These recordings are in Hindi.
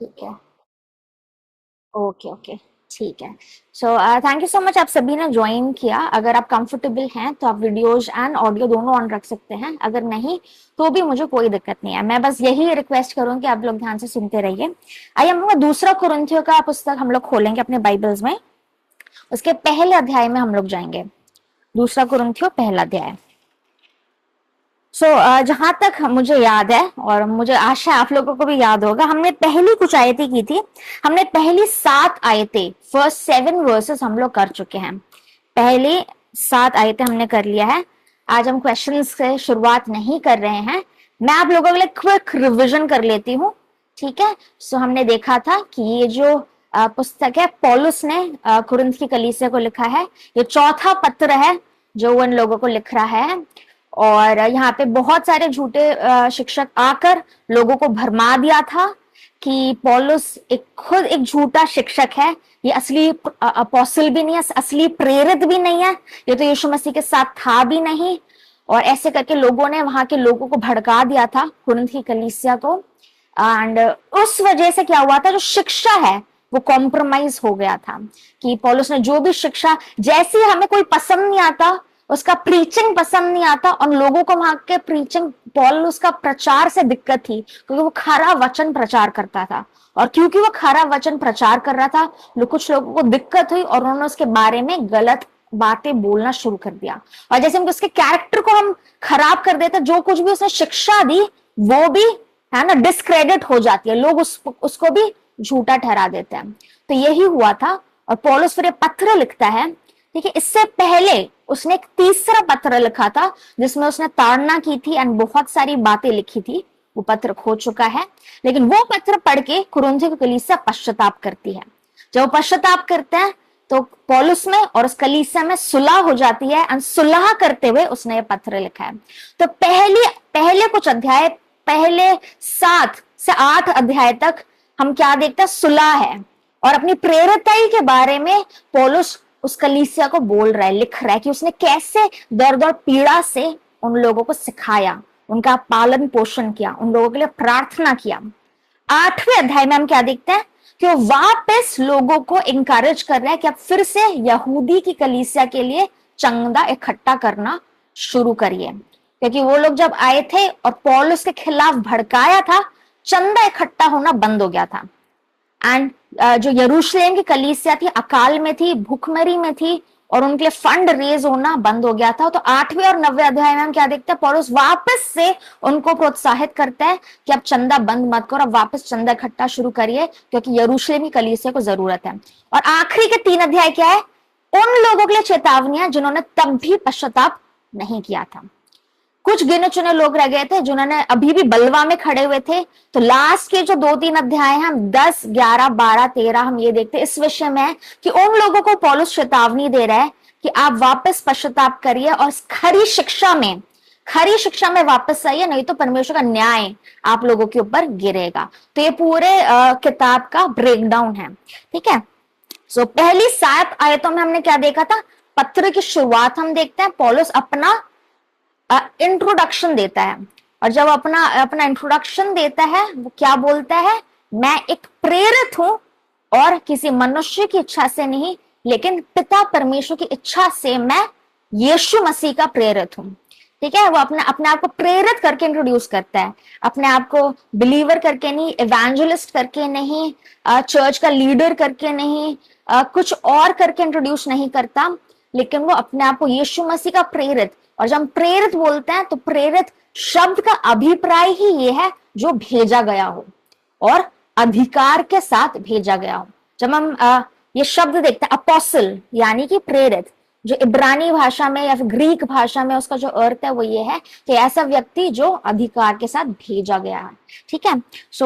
ठीक है। Okay okay. ठीक है। So thank you so much, आप सभी ने ज्वाइन किया। अगर आप कंफर्टेबल हैं तो आप वीडियोज एंड ऑडियो दोनों ऑन रख सकते हैं, अगर नहीं तो भी मुझे कोई दिक्कत नहीं है। मैं बस यही रिक्वेस्ट करूंगी, आप लोग ध्यान से सुनते रहिए। आइए हम लोग दूसरा कुरिन्थियों का पुस्तक हम लोग खोलेंगे अपने बाइबल्स में। उसके पहले अध्याय में हम लोग जाएंगे। दूसरा कुरिन्थियों पहला अध्याय। जहां तक मुझे याद है और मुझे आशा है आप लोगों को भी याद होगा, हमने पहली कुछ आयतें की थी। हमने पहली 7 आयतें, फर्स्ट 7 वर्सेस हम लोग कर चुके हैं। पहली 7 आयतें हमने कर लिया है। आज हम क्वेश्चन से शुरुआत नहीं कर रहे हैं। मैं आप लोगों के लिए क्विक रिविजन कर लेती हूँ। ठीक है। हमने देखा था कि ये जो पुस्तक है पौलुस ने कुरिन्थ की कलीसिया को लिखा है। ये चौथा पत्र है जो उन लोगों को लिख रहा है। और यहाँ पे बहुत सारे झूठे शिक्षक आकर लोगों को भरमा दिया था कि पौलुस खुद एक झूठा शिक्षक है। ये असली अपोस्टल भी नहीं है, असली प्रेरित भी नहीं है, ये तो यीशु मसीह के साथ था भी नहीं। और ऐसे करके लोगों ने वहां के लोगों को भड़का दिया था, कुरिन्थ की कलीसिया को। एंड उस वजह से क्या हुआ था, जो शिक्षा है वो कॉम्प्रोमाइज हो गया था। कि पौलुस ने जो भी शिक्षा, जैसी हमें कोई पसंद नहीं आता, उसका प्रीचिंग पसंद नहीं आता, और लोगों को वहां के प्रीचिंग, पौलुस का प्रचार से दिक्कत थी क्योंकि वो खरा वचन प्रचार करता था। और क्योंकि वो खरा वचन प्रचार कर रहा था, कुछ लोगों को दिक्कत हुई और उन्होंने उसके बारे में गलत बातें बोलना शुरू कर दिया। और जैसे हम उसके कैरेक्टर को हम खराब कर देते, जो कुछ भी उसने शिक्षा दी वो भी है ना डिस्क्रेडिट हो जाती है, लोग उसको भी झूठा ठहरा देते हैं। तो यही हुआ था। और पौलुस फिर पत्र लिखता है। ठीक है। इससे पहले उसने एक तीसरा पत्र लिखा था जिसमें उसने ताड़ना की थी एंड बहुत सारी बातें लिखी थी। वो पत्र खो चुका है, लेकिन वो पत्र पढ़ के कुरिन्थियों की कलीसिया पश्चाताप करती है। जब वो पश्चाताप करते हैं तो पौलुस में और उस कलीसिया में सुलह हो जाती है एंड सुलह करते हुए उसने ये पत्र लिखा है। तो पहले कुछ अध्याय, पहले 7 से 8 अध्याय तक हम क्या देखते हैं, सुलह है। और अपनी प्रेरिताई के बारे में पौलुस उस कलीसिया को बोल रहा है, लिख रहा है कि उसने कैसे दर्द और पीड़ा से उन लोगों को सिखाया, उनका पालन पोषण किया, उन लोगों के लिए प्रार्थना किया। 8वें अध्याय में हम क्या देखते हैं कि वो वापस लोगों को इंकरेज कर रहा है कि आप फिर से यहूदी की कलीसिया के लिए चंदा इकट्ठा करना शुरू करिए। क्योंकि वो लोग जब आए थे और पौलुस के खिलाफ भड़काया था, चंदा इकट्ठा होना बंद हो गया था। एंड जो यरूशलेम की कलीसिया थी, अकाल में थी, भूखमरी में थी, और उनके लिए फंड रेज होना बंद हो गया था। तो 8वें और 9वें अध्याय में हम क्या देखते हैं, पौलुस वापस से उनको प्रोत्साहित करता है कि आप चंदा बंद मत करो, अब वापस चंदा इकट्ठा शुरू करिए क्योंकि यरूशलेम की कलीसिया को जरूरत है। और आखिरी के 3 अध्याय क्या है, उन लोगों के लिए चेतावनियां जिन्होंने तब भी पश्चाताप नहीं किया था। कुछ गिने चुने लोग रह गए थे जिन्होंने अभी भी बलवा में खड़े हुए थे। तो लास्ट के जो 2-3 अध्याय हैं, हम 10, 11, 12, 13 हम ये देखते हैं इस विषय में कि उन लोगों को पौलुस चेतावनी दे रहा है कि आप वापस पश्चाताप करिए और खरी शिक्षा में वापस आइए, नहीं तो परमेश्वर का न्याय आप लोगों के ऊपर गिरेगा। तो ये पूरे किताब का ब्रेकडाउन है। ठीक है। पहली 7 आयतों में हमने क्या देखा था, पत्र की शुरुआत हम देखते हैं। पौलुस अपना इंट्रोडक्शन देता है, और जब अपना अपना इंट्रोडक्शन देता है वो क्या बोलता है, मैं एक प्रेरित हूं और किसी मनुष्य की इच्छा से नहीं, लेकिन पिता परमेश्वर की इच्छा से मैं यीशु मसीह का प्रेरित हूं। ठीक है। वो अपने आप को प्रेरित करके इंट्रोड्यूस करता है, अपने आप को बिलीवर करके नहीं, एवेंजलिस्ट करके नहीं, चर्च का लीडर करके नहीं, कुछ और करके इंट्रोड्यूस नहीं करता, लेकिन वो अपने आप को यीशु मसीह का प्रेरित। और जब हम प्रेरित बोलते हैं तो प्रेरित शब्द का अभिप्राय ही ये है जो भेजा गया हो और अधिकार के साथ भेजा गया हो। जब हम ये शब्द देखते हैं अपोस्टल यानी कि प्रेरित, जो इब्रानी भाषा में या फिर ग्रीक भाषा में उसका जो अर्थ है वो ये है कि ऐसा व्यक्ति जो अधिकार के साथ भेजा गया है। ठीक है।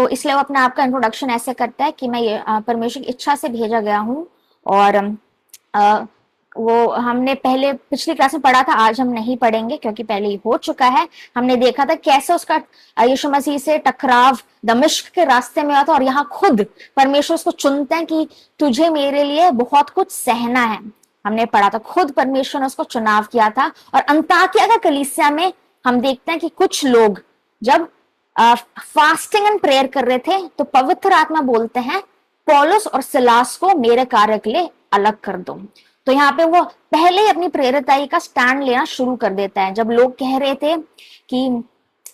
इसलिए वो अपने आप का इंट्रोडक्शन ऐसे करता है कि मैं ये परमेश्वर की इच्छा से भेजा गया हूं। और वो हमने पहले पिछली क्लास में पढ़ा था, आज हम नहीं पढ़ेंगे क्योंकि पहले ही हो चुका है। हमने देखा था कैसे उसका यीशु मसीह से टकराव दमिश्क के रास्ते में हुआ था, और यहाँ खुद परमेश्वर उसको चुनते हैं कि तुझे मेरे लिए बहुत कुछ सहना है। हमने पढ़ा था खुद परमेश्वर ने उसको चुनाव किया था। और अंताकिया का कलीसिया में हम देखते हैं कि कुछ लोग जब फास्टिंग एंड प्रेयर कर रहे थे, तो पवित्र आत्मा बोलते हैं पौलुस और सिलास को मेरे कार्य के लिए अलग कर दो। तो यहाँ पे वो पहले ही अपनी प्रेरिताई का स्टैंड लेना शुरू कर देता है। जब लोग कह रहे थे कि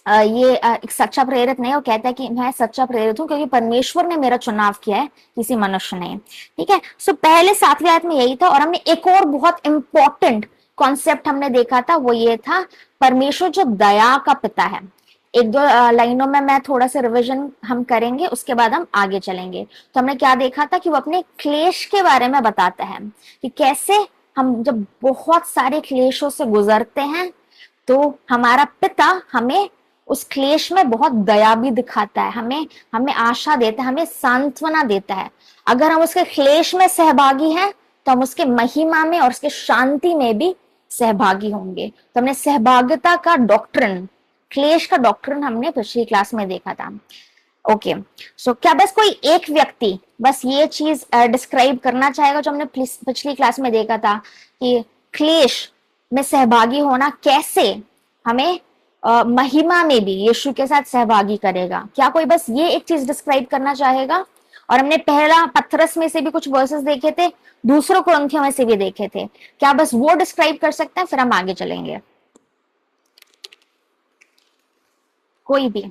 ये एक सच्चा प्रेरित नहीं, वो कहता है कि मैं सच्चा प्रेरित हूँ क्योंकि परमेश्वर ने मेरा चुनाव किया है, किसी मनुष्य ने। ठीक है, सो पहले 7वीं आयत में यही था। और हमने एक और बहुत इंपॉर्टेंट कॉन्सेप्ट हमने देखा था, वो ये था परमेश्वर जो दया का पिता है। एक दो लाइनों में मैं थोड़ा सा रिवीजन हम करेंगे, उसके बाद हम आगे चलेंगे। तो हमने क्या देखा था कि वो अपने क्लेश के बारे में बताता है कि कैसे हम जब बहुत सारे क्लेशों से गुजरते हैं तो हमारा पिता हमें उस क्लेश में बहुत दया भी दिखाता है, हमें हमें आशा देता है, हमें सांत्वना देता है। अगर हम उसके क्लेश में सहभागी हैं तो हम उसके महिमा में और उसके शांति में भी सहभागी होंगे। तो हमने सहभागिता का डॉक्ट्रिन, क्लेश का डॉक्ट्रिन हमने पिछली क्लास में देखा था। ओके, सो क्या बस कोई एक व्यक्ति बस ये चीज डिस्क्राइब करना चाहेगा जो हमने पिछली क्लास में देखा था कि क्लेश में सहभागी होना कैसे हमें महिमा में भी यीशु के साथ सहभागी करेगा? क्या कोई बस ये एक चीज डिस्क्राइब करना चाहेगा? और हमने पहला पत्रस में से भी कुछ वर्सेस देखे थे, दूसरों कुरिन्थियों में से भी देखे थे। क्या बस वो डिस्क्राइब कर सकते हैं? फिर हम आगे चलेंगे। कोई भी?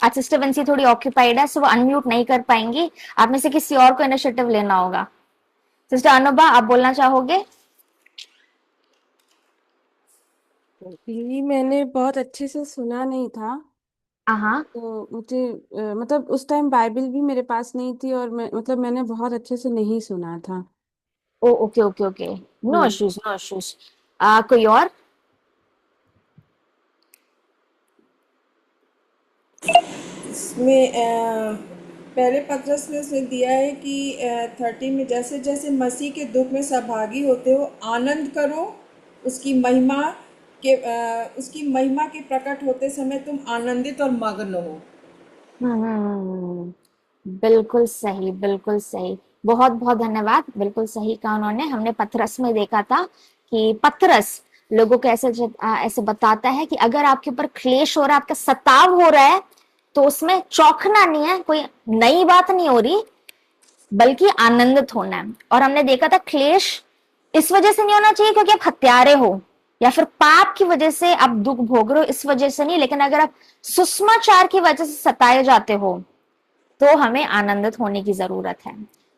आज सिस्टर विंसी थोड़ी ऑक्यूपाइड है, सो वो अनम्यूट नहीं कर पाएंगी। आप में से किसी और को इनिशिएटिव लेना होगा। सिस्टर अनुभा, आप बोलना चाहोगे? दीदी मैंने बहुत अच्छे से सुना नहीं था। हाँ। तो मुझे मतलब उस टाइम बाइबल भी मेरे पास नहीं थी और मतलब मैंने बहुत अच्छे से नहीं सुना था। Oh okay okay okay, no hmm. Issues no issues. कोई और? इसमें पहले पत्रस में उसने दिया है कि 30 में जैसे जैसे मसीह के दुख में सहभागी होते हो आनंद करो, उसकी महिमा उसकी महिमा के प्रकट होते समय तुम आनंदित और मग्न हो। बिल्कुल सही, बिल्कुल सही। बहुत बहुत धन्यवाद, बिल्कुल सही कहा उन्होंने। हमने पतरस में देखा था कि पतरस लोगों को ऐसे बताता है कि अगर आपके ऊपर क्लेश हो रहा है, आपका सताव हो रहा है, तो उसमें चौंकना नहीं है, कोई नई बात नहीं हो रही, बल्कि आनंदित होना है। और हमने देखा था क्लेश इस वजह से नहीं होना चाहिए क्योंकि आप हत्यारे हो या फिर पाप की वजह से आप दुख भोग रहे हो, इस वजह से नहीं। लेकिन अगर आप सुषमाचार की वजह से सताए जाते हो तो हमें आनंदित होने की जरूरत है।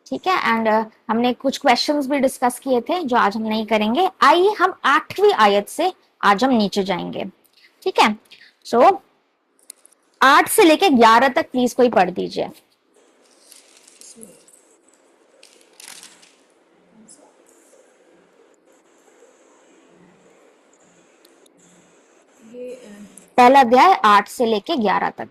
ठीक है, एंड हमने कुछ क्वेश्चंस भी डिस्कस किए थे जो आज हम नहीं करेंगे। आइए हम 8वीं आयत से आज हम नीचे जाएंगे। ठीक है, सो 8 से लेके 11 तक प्लीज कोई पढ़ दीजिए। ये पहला अध्याय 8 से लेके 11 तक।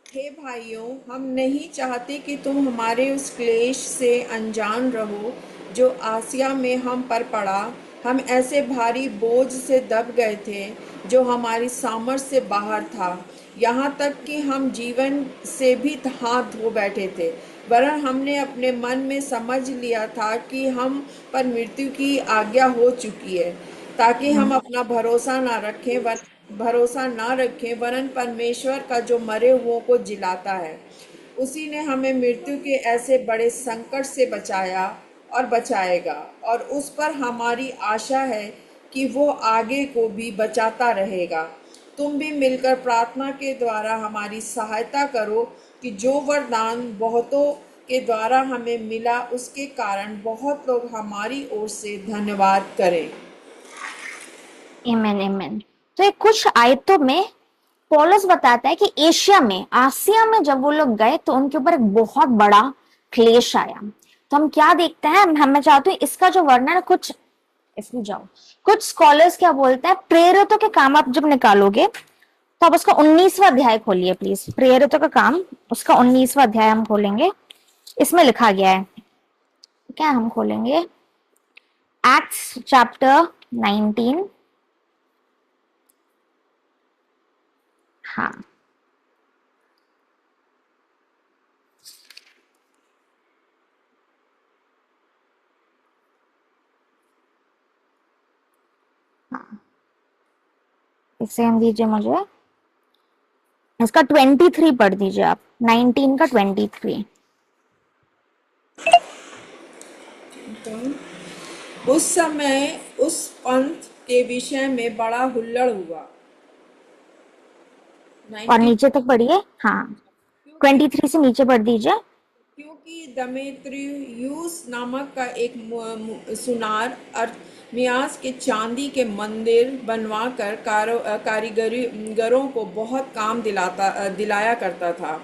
हे भाइयों, हम नहीं चाहते कि तुम हमारे उस क्लेश से अनजान रहो जो आसिया में हम पर पड़ा। हम ऐसे भारी बोझ से दब गए थे जो हमारी सामर्थ्य से बाहर था, यहाँ तक कि हम जीवन से भी हाथ धो बैठे थे। वरन हमने अपने मन में समझ लिया था कि हम पर मृत्यु की आज्ञा हो चुकी है, ताकि हम अपना भरोसा ना रखें वरन परमेश्वर का जो मरे हुओं को जिलाता है। उसी ने हमें मृत्यु के ऐसे बड़े संकट से बचाया और बचाएगा, और उस पर हमारी आशा है कि वो आगे को भी बचाता रहेगा। तुम भी मिलकर प्रार्थना के द्वारा हमारी सहायता करो कि जो वरदान बहुतों के द्वारा हमें मिला उसके कारण बहुत लोग हमारी ओर से धन्यवाद करें। आमेन आमेन। तो ये कुछ आयतों में पौलुस बताता है कि एशिया में, आसिया में जब वो लोग गए तो उनके ऊपर एक बहुत बड़ा क्लेश आया। तो हम क्या देखते हैं, मैं चाहती हूँ इसका जो वर्णन कुछ इसमें जाओ। कुछ स्कॉलर्स क्या बोलते हैं, प्रेरितों के काम आप जब निकालोगे तो आप उसका 19वां अध्याय खोलिए प्लीज। प्रेरितों का काम, उसका 19वां अध्याय हम खोलेंगे। इसमें लिखा गया है, क्या हम खोलेंगे, एक्ट्स चैप्टर 19। हाँ, हाँ, इसे हम दीजिए मुझे। इसका 23 पढ़ दीजिए आप, 19 का 23। उस समय उस पंथ के विषय में बड़ा हुल्लड़ हुआ। और 19 नीचे तक पढ़िए, हाँ, क्योंकि 23 से नीचे पढ़ दीजिए। क्योंकि दमेत्रियुस नामक का एक सुनार अर्थमियास के चांदी के मंदिर बनवाकर कारीगरों को बहुत काम दिलाया करता था।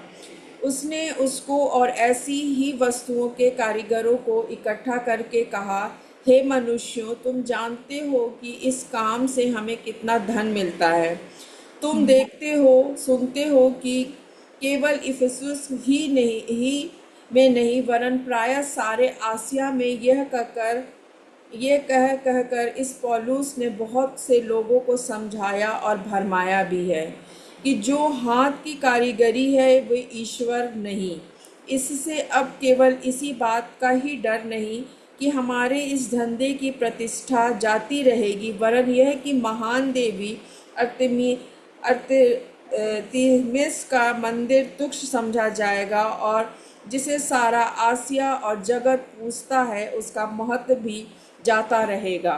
उसने उसको और ऐसी ही वस्तुओं के कारीगरों को इकट्ठा करके कहा, हे मनुष्यों, तुम जानते हो कि इस काम से हमें कितना धन मिलता है। तुम देखते हो, सुनते हो कि केवल इफिसुस ही में नहीं वरन प्राय सारे आसिया में ये कह कर इस पौलुस ने बहुत से लोगों को समझाया और भरमाया भी है कि जो हाथ की कारीगरी है वे ईश्वर नहीं। इससे अब केवल इसी बात का ही डर नहीं कि हमारे इस धंधे की प्रतिष्ठा जाती रहेगी, वरन यह कि महान देवी अर्तेमिस का मंदिर तुच्छ समझा जाएगा और जिसे सारा आसिया और जगत पूजता है उसका महत्व भी जाता रहेगा।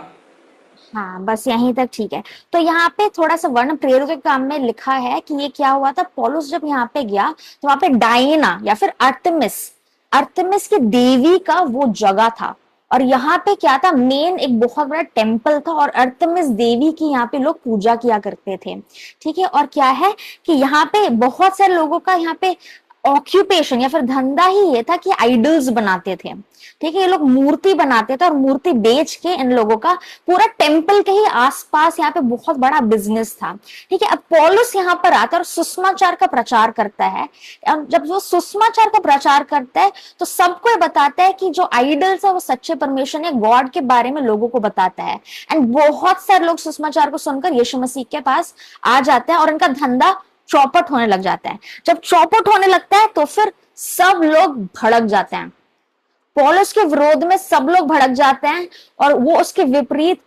हाँ, बस यहीं तक ठीक है। तो यहाँ पे थोड़ा सा वर्ण प्रेरित के काम में लिखा है कि ये क्या हुआ था, पौलुस जब यहाँ पे गया तो वहां पे डायना या फिर अर्तेमिस, अर्तेमिस की देवी का वो जगह था। और यहाँ पे क्या था, मेन एक बहुत बड़ा टेम्पल था और अर्तेमिस देवी की यहाँ पे लोग पूजा किया करते थे। ठीक है, और क्या है कि यहाँ पे बहुत सारे लोगों का यहाँ पे ऑक्यूपेशन या फिर धंधा ही ये था कि आइडल्स बनाते थे। ठीक है, ये लोग मूर्ति बनाते थे और मूर्ति बेच के इन लोगों का पूरा टेम्पल के ही आसपास यहाँ पे बहुत बड़ा बिजनेस था। ठीक है, अब पौलुस यहाँ पर आता है और सुसमाचार का प्रचार करता है। जब वो सुसमाचार का प्रचार करता है तो सबको ये बताता है कि जो आइडल्स है वो सच्चे परमेश्वर है, गॉड के बारे में लोगों को बताता है। एंड बहुत सारे लोग सुसमाचार को सुनकर यीशु मसीह के पास आ जाते हैं और इनका धंधा चौपट होने लग जाता है। जब चौपट होने लगता है तो फिर सब लोग भड़क जाते हैं, पौलुस के विरोध में सब लोग भड़क जाते हैं और वो उसके विपरीत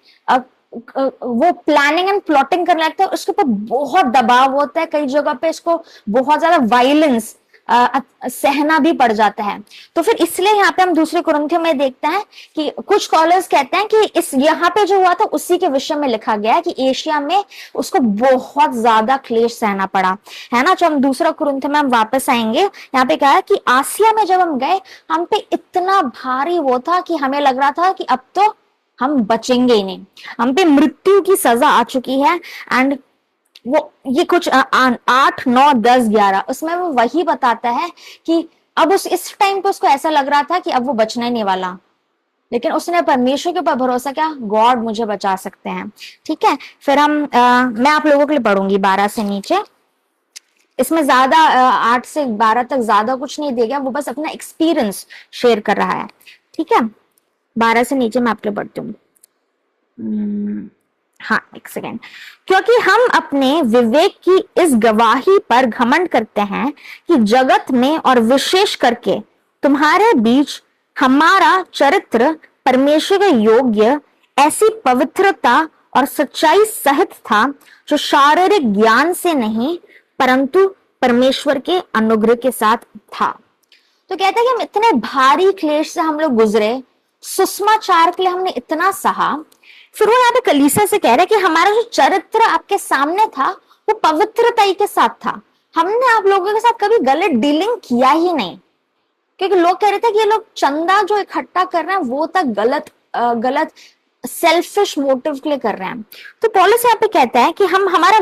वो प्लानिंग एंड प्लॉटिंग करने लगता है। उसके ऊपर बहुत दबाव होता है, कई जगह पे इसको बहुत ज्यादा वायलेंस सहना भी पड़ जाता है। तो फिर इसलिए यहाँ पे हम दूसरे कुरिन्थियों में देखते हैं कि कुछ स्कॉलर्स कहते हैं कि इस यहाँ पे जो हुआ था उसी के विषय में लिखा गया है कि एशिया में उसको बहुत ज्यादा क्लेश सहना पड़ा, है ना। जब हम दूसरा कुरिन्थियों में हम वापस आएंगे, यहाँ पे कहा है कि आसिया में जब हम गए हम पे इतना भारी वो था कि हमें लग रहा था कि अब तो हम बचेंगे ही नहीं, हम पे मृत्यु की सजा आ चुकी है। एंड वो ये कुछ 8, 9, 10, 11 उसमें वो वही बताता है कि अब इस टाइम पे उसको ऐसा लग रहा था कि अब वो बचना ही नहीं वाला, लेकिन उसने परमेश्वर के ऊपर भरोसा किया, गॉड मुझे बचा सकते हैं। ठीक है, फिर मैं आप लोगों के लिए पढ़ूंगी 12 से नीचे। इसमें ज्यादा 8 से 12 तक ज्यादा कुछ नहीं दिया गया, वो बस अपना एक्सपीरियंस शेयर कर रहा है। ठीक है, 12 से नीचे मैं आपके लिए पढ़ती हूँ। हाँ, एक सेकेंड। क्योंकि हम अपने विवेक की इस गवाही पर घमंड करते हैं कि जगत में और विशेष करके तुम्हारे बीच हमारा चरित्र परमेश्वर के योग्य ऐसी पवित्रता और सच्चाई सहित था जो शारीरिक ज्ञान से नहीं परंतु परमेश्वर के अनुग्रह के साथ था। तो कहते हैं कि हम इतने भारी क्लेश से हम लोग गुजरे, सुसमाचार के लिए हमने इतना सहा। फिर वो यहाँ पे कलीसिया से कह रहे हैं कि हमारा जो चरित्र आपके सामने था वो पवित्रता के साथ था, हमने आप लोगों के साथ कभी गलत डीलिंग किया ही नहीं। क्योंकि लोग कह रहे थे कि ये लोग चंदा जो इकट्ठा कर रहे हैं वो तक गलत सेल्फिश मोटिव के लिए कर रहे हैं। तो पौलुस यहाँ पे कहता है कि हम हमारा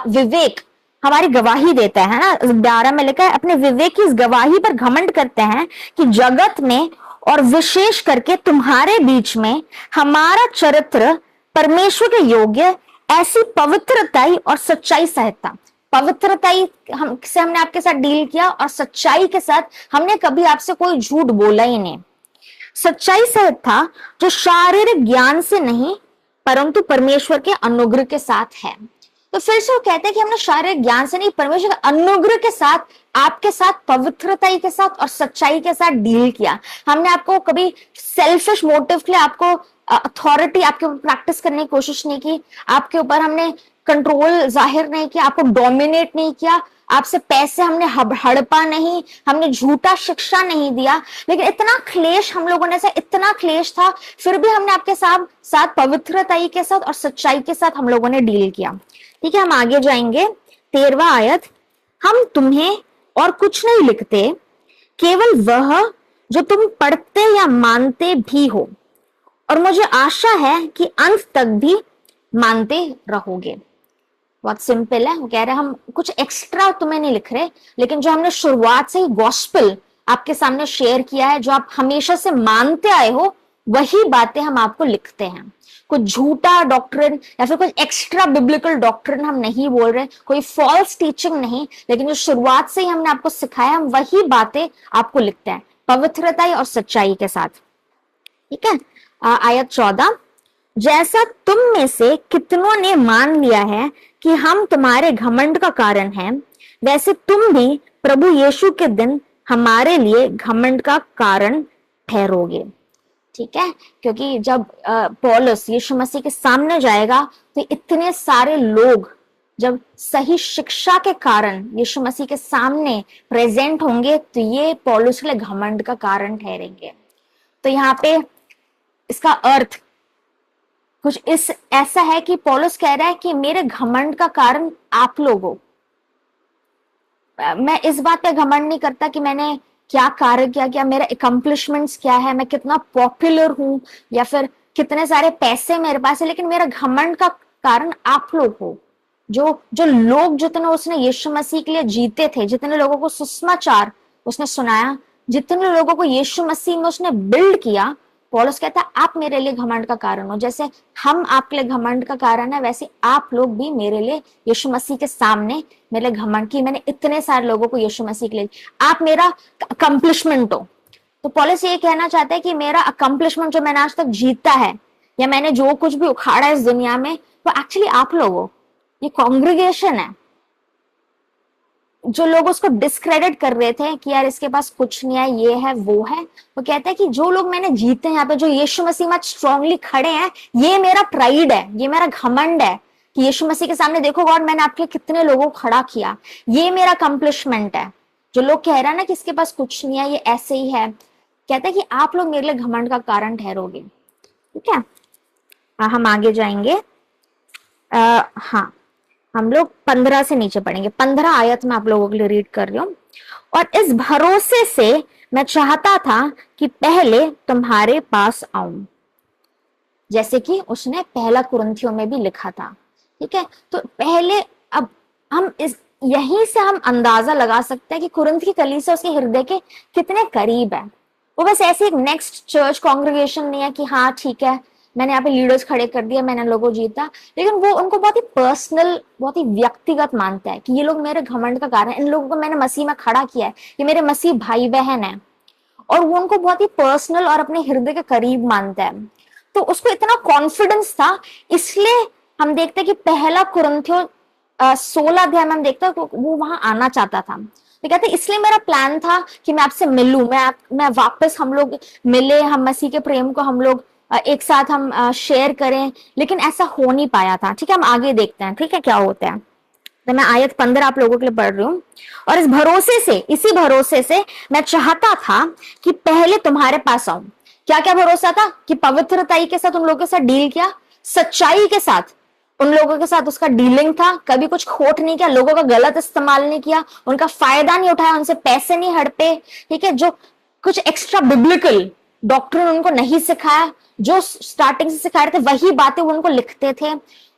विवेक हमारी गवाही देता है ना, 12 में लिखा है, अपने विवेक की इस गवाही पर घमंड करते हैं कि जगत में और विशेष करके तुम्हारे बीच में हमारा चरित्र परमेश्वर के योग्य ऐसी पवित्रताई और सच्चाई सहित था। पवित्रताई से हमने आपके साथ डील किया और सच्चाई के साथ हमने कभी आपसे कोई झूठ बोला ही नहीं। सच्चाई सहित था जो शारीरिक ज्ञान से नहीं परंतु परमेश्वर के अनुग्रह के साथ है। तो फिर से वो कहते हैं कि हमने शारीरिक ज्ञान से नहीं, परमेश्वर के अनुग्रह के साथ, आपके साथ पवित्रताई के साथ और सच्चाई के साथ डील किया। हमने आपको कभी सेल्फिश मोटिव के लिए आपको अथॉरिटी आपके ऊपर प्रैक्टिस करने की कोशिश नहीं की, आपके ऊपर हमने कंट्रोल जाहिर नहीं किया, आपको डोमिनेट नहीं किया, आपसे पैसे हमने हड़पा नहीं, हमने झूठा शिक्षा नहीं दिया, लेकिन इतना क्लेश हम लोगों ने से, इतना क्लेश था, फिर भी हमने आपके साथ साथ पवित्रताई के साथ और सच्चाई के साथ हम लोगों ने डील किया। ठीक है, हम आगे जाएंगे। 13वां आयत, हम तुम्हें और कुछ नहीं लिखते, केवल वह जो तुम पढ़ते या मानते भी हो, और मुझे आशा है कि अंत तक भी मानते रहोगे। बहुत सिंपल है, वो कह रहे हैं हम कुछ एक्स्ट्रा तुम्हें नहीं लिख रहे, लेकिन जो हमने शुरुआत से ही गॉस्पेल आपके सामने शेयर किया है, जो आप हमेशा से मानते आए हो, वही बातें हम आपको लिखते हैं। कुछ झूठा डॉक्ट्रिन या फिर कुछ एक्स्ट्रा बिब्लिकल डॉक्ट्रिन हम नहीं बोल रहे, कोई फॉल्स टीचिंग नहीं, लेकिन जो शुरुआत से ही हमने आपको सिखाया, हम वही बातें आपको लिखते हैं पवित्रता और सच्चाई के साथ। ठीक है, आयत 14, जैसा तुम में से कितनों ने मान लिया है कि हम तुम्हारे घमंड का कारण हैं, वैसे तुम भी प्रभु यीशु के दिन हमारे लिए घमंड का कारण ठहरोगे। ठीक है, क्योंकि जब पौलुस यीशु मसीह के सामने जाएगा, तो इतने सारे लोग जब सही शिक्षा के कारण यीशु मसीह के सामने प्रेजेंट होंगे, तो ये पौलुस के लिए घमंड का कारण ठहरेंगे। तो यहाँ पे इसका अर्थ कुछ इस ऐसा है कि पौलुस कह रहा है कि मेरे घमंड का कारण आप लोग हो। मैं इस बात पे घमंड नहीं करता कि मैंने क्या कार्य किया, क्या मेरे अकम्प्लिशमेंट्स क्या है, मैं कितना पॉपुलर हूं, या फिर कितने सारे पैसे मेरे पास है, लेकिन मेरा घमंड का कारण आप लोग हो। जो जो लोग, जितने उसने यीशु मसीह के लिए जीते थे, जितने लोगों को सुसमाचार उसने सुनाया, जितने लोगों को यीशु मसीह में उसने बिल्ड किया, पौलुस कहता है आप मेरे लिए घमंड का कारण हो। जैसे हम आपके लिए घमंड का कारण है, वैसे आप लोग भी मेरे लिए यीशु मसीह के सामने मेरे लिए घमंड की, मैंने इतने सारे लोगों को यीशु मसीह के लिए, आप मेरा अकम्प्लिशमेंट हो। तो पौलुस ये कहना चाहता है कि मेरा अकम्प्लिशमेंट जो मैंने आज तक जीता है, या मैंने जो कुछ भी उखाड़ा है इस दुनिया में, वो एक्चुअली आप लोग हो। ये कॉन्ग्रीगेशन है। जो लोग उसको डिस्क्रेडिट कर रहे थे कि यार इसके पास कुछ नहीं है, ये है वो है, वो कहता है कि जो लोग मैंने जीते हैं यहाँ पे, जो यीशु मसीह में स्ट्रांगली खड़े हैं, ये मेरा प्राइड है, ये मेरा घमंड है कि यीशु मसीह के सामने देखो गॉड, मैंने आपके कितने लोगों को खड़ा किया, ये मेरा अकम्प्लिशमेंट है। जो लोग कह रहा है ना कि इसके पास कुछ नहीं है, ये ऐसे ही है, कहता है कि आप लोग मेरे लिए घमंड का कारण ठहरोगे। ठीक है, हम आगे जाएंगे। हाँ, हम लोग 15 से नीचे पढ़ेंगे। 15 आयत में आप लोगों के लिए रीड कर रही हूँ। और इस भरोसे से मैं चाहता था कि पहले तुम्हारे पास आऊं, जैसे कि उसने पहला कुरिन्थियों में भी लिखा था। ठीक है, तो पहले, अब हम इस यहीं से हम अंदाजा लगा सकते हैं कि कुरिन्थ की कलीसिया उसके हृदय के कितने करीब है। वो बस ऐसे एक नेक्स्ट चर्च कांग्रेगेशन नहीं है कि हाँ ठीक है मैंने यहाँ पे लीडर्स खड़े कर दिया, मैंने लोगों जीता, लेकिन वो उनको बहुत ही पर्सनल, बहुत ही व्यक्तिगत मानता है कि ये लोग मेरे घमंड का कारण है, इन लोगों को मैंने मसीह में खड़ा किया है, ये मेरे मसीह भाई बहन है, और वो उनको बहुत ही पर्सनल और अपने हृदय के करीब मानता है। तो उसको इतना कॉन्फिडेंस था, इसलिए हम देखते हैं कि पहला कुरिन्थियों 16 अध्याय में हम देखते हैं वो वहां आना चाहता था। तो कहते इसलिए मेरा प्लान था कि मैं आपसे मिलूं, मैं वापस हम लोग मिले, हम मसीह के प्रेम को हम लोग एक साथ हम शेयर करें, लेकिन ऐसा हो नहीं पाया था। ठीक है, हम आगे देखते हैं ठीक है क्या होता है। तो मैं आयत 15 आप लोगों के लिए पढ़ रही हूँ। और इस भरोसे से, इसी भरोसे से मैं चाहता था कि पहले तुम्हारे पास आऊं। क्या क्या भरोसा था? कि पवित्रताई के साथ उन लोगों के साथ डील किया, सच्चाई के साथ उन लोगों के साथ उसका डीलिंग था, कभी कुछ खोट नहीं किया, लोगों का गलत इस्तेमाल नहीं किया, उनका फायदा नहीं उठाया, उनसे पैसे नहीं हड़पे। ठीक है, जो कुछ एक्स्ट्रा बिब्लिकल डॉक्ट्रिन उनको नहीं सिखाया, जो स्टार्टिंग से सिखा रहे थे वही बातें वो उनको लिखते थे,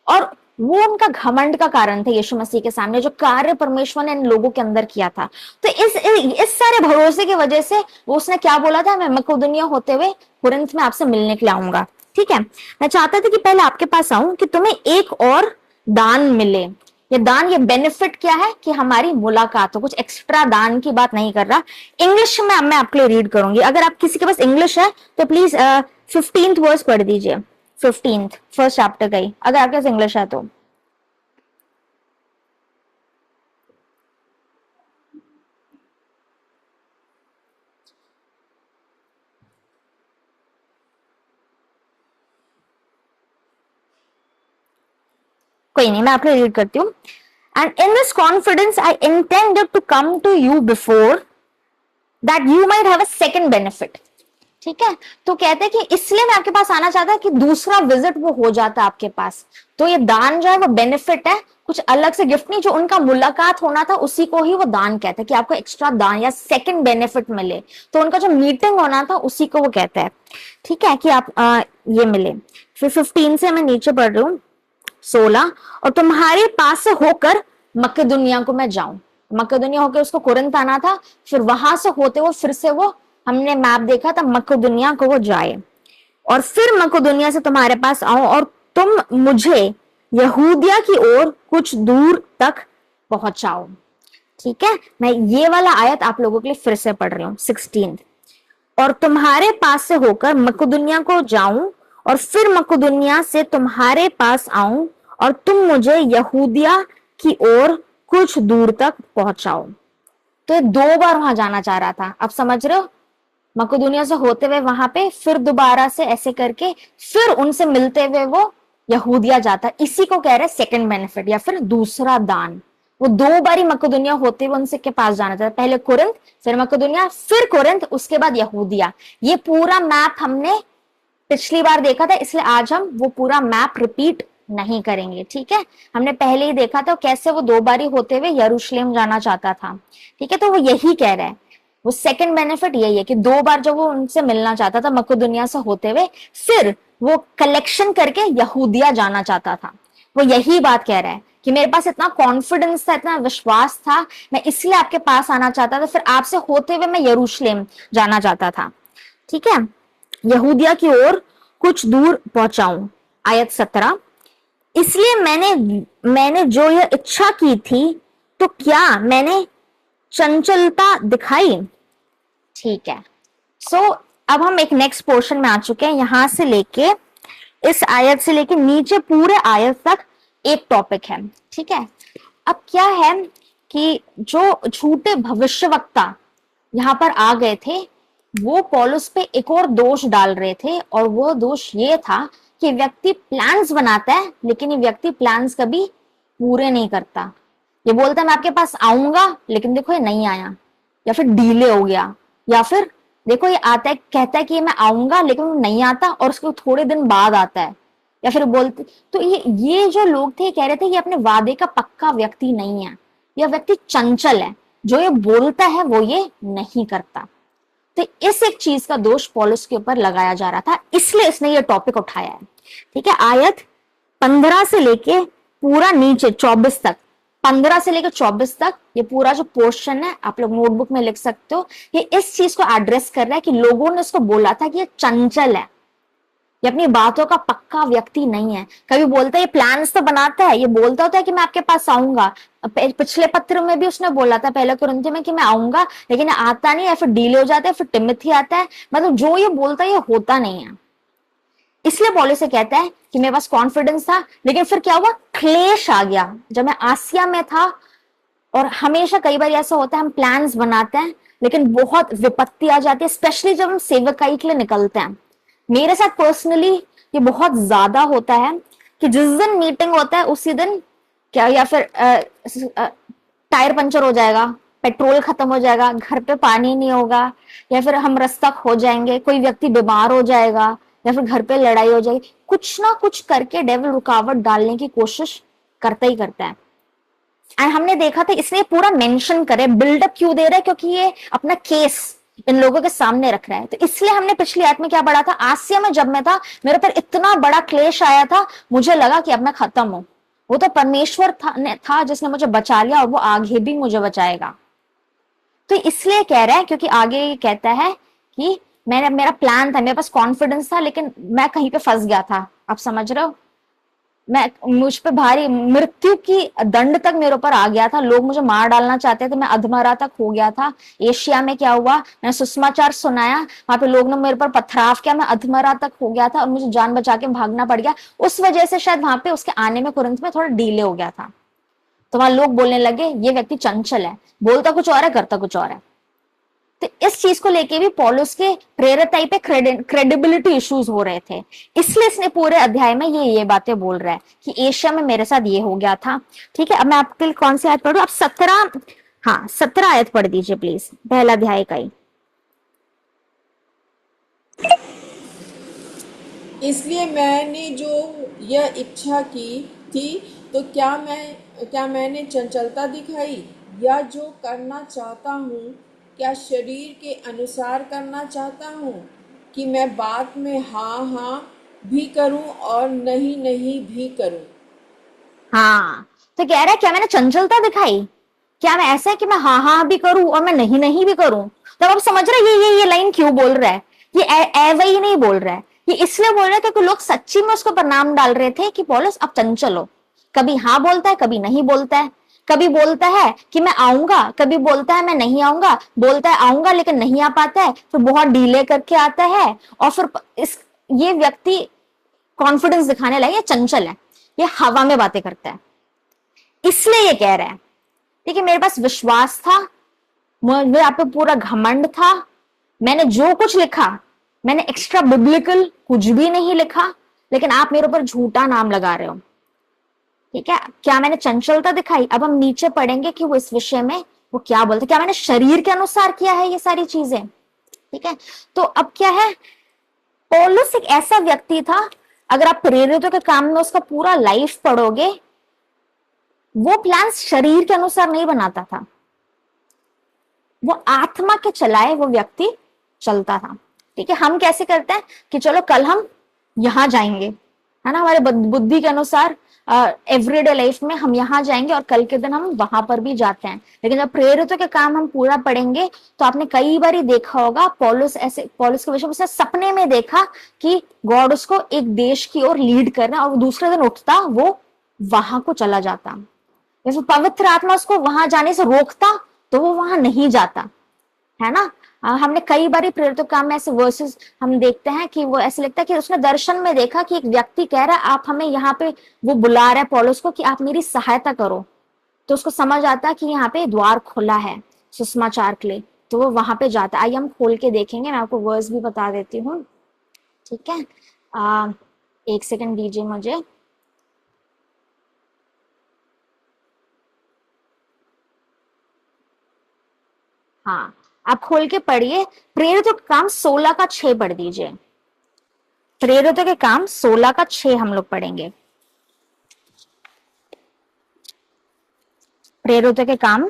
और वो उनका घमंड का कारण थे यीशु मसीह के सामने, जो कार्य परमेश्वर ने इन लोगों के अंदर किया था। तो इस सारे भरोसे की वजह से वो उसने क्या बोला था, मैं मकेदोनिया होते हुए कुरिन्थ में आपसे मिलने के लिए आऊंगा। ठीक है, मैं चाहता था कि पहले आपके पास आऊं कि तुम्हें एक और दान मिले। ये दान, ये बेनिफिट क्या है कि हमारी मुलाकात हो, कुछ एक्स्ट्रा दान की बात नहीं कर रहा। इंग्लिश में मैं आपके लिए रीड करूंगी, अगर आप किसी के पास इंग्लिश है तो प्लीज 15th वर्स पढ़ दीजिए, 15th फर्स्ट चैप्टर का ही, अगर आपके पास इंग्लिश है तो। कोई नहीं, मैं आपके लिए रीड करती हूँ। And in this confidence, I intended to come to you before that you might have a second benefit. ठीक है, तो कहते हैं कि इसलिए मैं आपके पास आना चाहता कि दूसरा विजिट वो हो जाता आपके पास। तो ये दान जो है वो बेनिफिट है, कुछ अलग से गिफ्ट नहीं, जो उनका मुलाकात होना था उसी को ही वो दान कहते हैं कि आपको एक्स्ट्रा दान या सेकंड बेनिफिट मिले। तो उनका जो मीटिंग होना था उसी को वो कहते हैं, ठीक है, कि आप ये मिले। फिर 15 से मैं नीचे पढ़ रही हूँ, 16, और तुम्हारे पास से होकर मकेदुनिया को मैं जाऊं। मकेदुनिया होकर उसको कुरिन्थ आना था, फिर वहां से होते हुए फिर से वो, हमने मैप देखा था, मकेदुनिया को वो जाए, और फिर मकेदुनिया से तुम्हारे पास आऊं और तुम मुझे यहूदिया की ओर कुछ दूर तक पहुंचाओ। ठीक है, मैं ये वाला आयत आप लोगों के लिए फिर से पढ़ रही हूँ, 16। और तुम्हारे पास से होकर मकेदुनिया को जाऊं और फिर मकेदुनिया से तुम्हारे पास आऊं और तुम मुझे यहूदिया की ओर कुछ दूर तक पहुंचाओ। तो ये 2 बार वहां जाना चाह रहा था, आप समझ रहे हो, मकेदुनिया से होते हुए वहां पे, फिर दोबारा से ऐसे करके, फिर उनसे मिलते हुए वो यहूदिया जाता। इसी को कह रहे सेकंड बेनिफिट या फिर दूसरा दान। वो 2 बारी मकेदुनिया होते हुए उनसे के पास जाना चाहता, पहले कुरिन्थ, फिर मकेदुनिया, फिर कुरिन्थ, उसके बाद यहूदिया। ये पूरा मैप हमने पिछली बार देखा था, इसलिए आज हम वो पूरा मैप रिपीट नहीं करेंगे। ठीक है, हमने पहले ही देखा था कैसे वो 2 बारी होते हुए यरूशलेम जाना चाहता था। ठीक है, तो वो यही कह रहा है, वो सेकंड बेनिफिट यही है कि 2 बार जब वो उनसे मिलना चाहता था मकेदुनिया से होते हुए, फिर वो कलेक्शन करके यहूदिया जाना चाहता था। वो यही बात कह रहा है कि मेरे पास इतना कॉन्फिडेंस था, इतना विश्वास था, मैं इसलिए आपके पास आना चाहता था, फिर आपसे होते हुए मैं यरूशलेम जाना चाहता था। ठीक है, यहूदिया की ओर कुछ दूर पहुंचाऊं। आयत 17, इसलिए मैंने जो यह इच्छा की थी, तो क्या मैंने चंचलता दिखाई? ठीक है, सो अब हम एक नेक्स्ट पोर्शन में आ चुके हैं। यहां से लेके, इस आयत से लेके नीचे पूरे आयत तक एक टॉपिक है। ठीक है, अब क्या है कि जो झूठे भविष्यवक्ता यहाँ पर आ गए थे, वो पौलुस पे एक और दोष डाल रहे थे, और वो दोष ये था कि व्यक्ति प्लान्स बनाता है लेकिन ये व्यक्ति प्लान्स कभी पूरे नहीं करता। ये बोलता है मैं आपके पास आऊंगा, लेकिन देखो ये नहीं आया, या फिर डिले हो गया, या फिर देखो ये आता है, कहता है कि मैं आऊंगा लेकिन वो नहीं आता और उसके थोड़े दिन बाद आता है, या फिर बोलते। तो ये जो लोग थे कह रहे थे ये अपने वादे का पक्का व्यक्ति नहीं है, यह व्यक्ति चंचल है, जो ये बोलता है वो ये नहीं करता। तो इस एक चीज का दोष पौलुस के ऊपर लगाया जा रहा था, इसलिए इसने ये टॉपिक उठाया है। ठीक है, आयत 15 से लेके पूरा नीचे 24 तक, 15 से लेकर 24 तक ये पूरा जो पोर्शन है आप लोग नोटबुक में लिख सकते हो। ये इस चीज को एड्रेस कर रहा है कि लोगों ने इसको बोला था कि ये चंचल है, ये अपनी बातों का पक्का व्यक्ति नहीं है। कभी बोलता है, ये प्लान्स तो बनाता है, ये बोलता होता है कि मैं आपके पास आऊंगा। पिछले पत्र में भी उसने बोला था, पहले कुरिन्थियों में, कि मैं आऊंगा, लेकिन आता नहीं है, फिर डिले हो जाता है, फिर तिमोथी आता है। मतलब जो ये बोलता है ये होता नहीं है। इसलिए पौलुस से कहता है कि मेरे पास कॉन्फिडेंस था, लेकिन फिर क्या हुआ, क्लेश आ गया। जब मैं आसिया में था, और हमेशा कई बार ऐसा होता है हम प्लान्स बनाते हैं लेकिन बहुत विपत्ति आ जाती है, स्पेशली जब हम सेवकाई के लिए निकलते हैं। मेरे साथ पर्सनली ये बहुत ज्यादा होता है कि जिस दिन मीटिंग होता है उसी दिन क्या, या फिर टायर पंचर हो जाएगा, पेट्रोल खत्म हो जाएगा, घर पे पानी नहीं होगा, या फिर हम रास्ता खो जाएंगे, कोई व्यक्ति बीमार हो जाएगा, या फिर घर पे लड़ाई हो जाएगी। कुछ ना कुछ करके डेविल रुकावट डालने की कोशिश करता ही करता है। एंड हमने देखा था, इसलिए पूरा मेंशन करे, बिल्डअप क्यों दे रहा है, क्योंकि ये अपना केस इन लोगों के सामने रख रहा है। तो इसलिए हमने पिछली आयत में क्या पढ़ा था, आसिया में जब मैं था, मेरे पर इतना बड़ा क्लेश आया था, मुझे लगा कि अब मैं खत्म हूं। वो तो परमेश्वर था जिसने मुझे बचा लिया, और वो आगे भी मुझे बचाएगा। तो इसलिए कह रहा है, क्योंकि आगे ये कहता है कि मेरा प्लान था, मेरे पास कॉन्फिडेंस था, लेकिन मैं कहीं पे फंस गया था। आप समझ रहे हो, मुझ पे भारी मृत्यु की दंड तक मेरे ऊपर आ गया था, लोग मुझे मार डालना चाहते थे, मैं अधमरा तक हो गया था। एशिया में क्या हुआ, मैंने सुसमाचार सुनाया, वहां पे लोग ने मेरे पर पथराव किया, मैं अधमरा तक हो गया था और मुझे जान बचा के भागना पड़ गया। उस वजह से शायद वहां पे उसके आने में कुरिन्थ में थोड़ा डिले हो गया था। तो वहां लोग बोलने लगे ये व्यक्ति चंचल है, बोलता कुछ और है, करता कुछ और है। तो इस चीज को लेके भी पौलुस के प्रेरिताई पे क्रेडिबिलिटी इश्यूज हो रहे थे, इसलिए इसने पूरे अध्याय में ये बातें बोल रहा है कि एशिया में मेरे साथ ये हो गया था। ठीक है, अब मैं आपके लिए कौन सी आयत पढ़ूं? आप 17, हाँ 17 आयत पढ़ दीजिए प्लीज, पहला अध्याय का ही। इसलिए मैंने जो यह इच्छा की थी, तो क्या मैंने चंचलता दिखाई, या जो करना चाहता हूँ क्या शरीर के अनुसार करना चाहता हूँ, कि मैं बात में हाँ हाँ भी करूँ और नहीं नहीं भी करूँ। हाँ, तो कह रहा है क्या मैंने चंचलता दिखाई, क्या मैं ऐसा है कि मैं हाँ हाँ भी करूं और मैं नहीं नहीं भी करूं? तब आप समझ रहे हैं ये लाइन क्यों बोल रहा है? ये वही नहीं बोल रहा है, ये इसलिए बोल रहा है क्योंकि लोग सच्ची में उसको प्रणाम डाल रहे थे कि पौलुस अब चंचल हो। कभी हाँ बोलता है, कभी नहीं बोलता है, कभी बोलता है कि मैं आऊंगा, कभी बोलता है मैं नहीं आऊंगा, बोलता है आऊंगा लेकिन नहीं आ पाता है, फिर बहुत डीले करके आता है, और फिर ये व्यक्ति कॉन्फिडेंस दिखाने लगे, ये चंचल है, ये हवा में बातें करता है, इसलिए ये कह रहा है। देखिए मेरे पास विश्वास था, मुझे आप पे पूरा घमंड था, मैंने जो कुछ लिखा मैंने एक्स्ट्रा बिब्लिकल कुछ भी नहीं लिखा, लेकिन आप मेरे ऊपर झूठा नाम लगा रहे हो। ठीक है, क्या मैंने चंचलता दिखाई? अब हम नीचे पढ़ेंगे कि वो इस विषय में वो क्या बोलते, क्या मैंने शरीर के अनुसार किया है ये सारी चीजें। ठीक है, तो अब क्या है, पौलुस एक ऐसा व्यक्ति था, अगर आप प्रेरितों के काम में उसका पूरा लाइफ पढ़ोगे, वो प्लान शरीर के अनुसार नहीं बनाता था, वो आत्मा के चलाए वो व्यक्ति चलता था। ठीक है, हम कैसे करते हैं कि चलो कल हम यहां जाएंगे, है ना, हमारे बुद्धि के अनुसार एवरीडे लाइफ में हम यहां जाएंगे और कल के दिन हम वहां पर भी जाते हैं। लेकिन जब प्रेरितों के काम हम पूरा पढ़ेंगे तो आपने कई बार देखा होगा, पौलुस के विषय में उसने सपने में देखा कि गॉड उसको एक देश की ओर लीड कर रहा है, और वो दूसरे दिन उठता, वो वहां को चला जाता। जैसे पवित्र आत्मा उसको वहां जाने से रोकता तो वो वहां नहीं जाता, है ना। हमने कई बार प्रेरितों काम में ऐसे वर्सेस हम देखते हैं कि वो ऐसे लगता है कि उसने दर्शन में देखा कि एक व्यक्ति कह रहा है आप हमें यहाँ पे, वो बुला रहा है पौलुस को कि आप मेरी सहायता करो, तो उसको समझ आता है कि यहाँ पे द्वार खुला है सुसमाचार के लिए, तो वो वहां पे जाता है। आइए हम खोल के देखेंगे, मैं आपको वर्स भी बता देती हूँ। ठीक है, एक सेकंड दीजिए मुझे। हाँ, आप खोल के पढ़िए, प्रेरितों के काम 16 का 6 पढ़ दीजिए। प्रेरितों के काम 16 का 6 हम लोग पढ़ेंगे। प्रेरितों के काम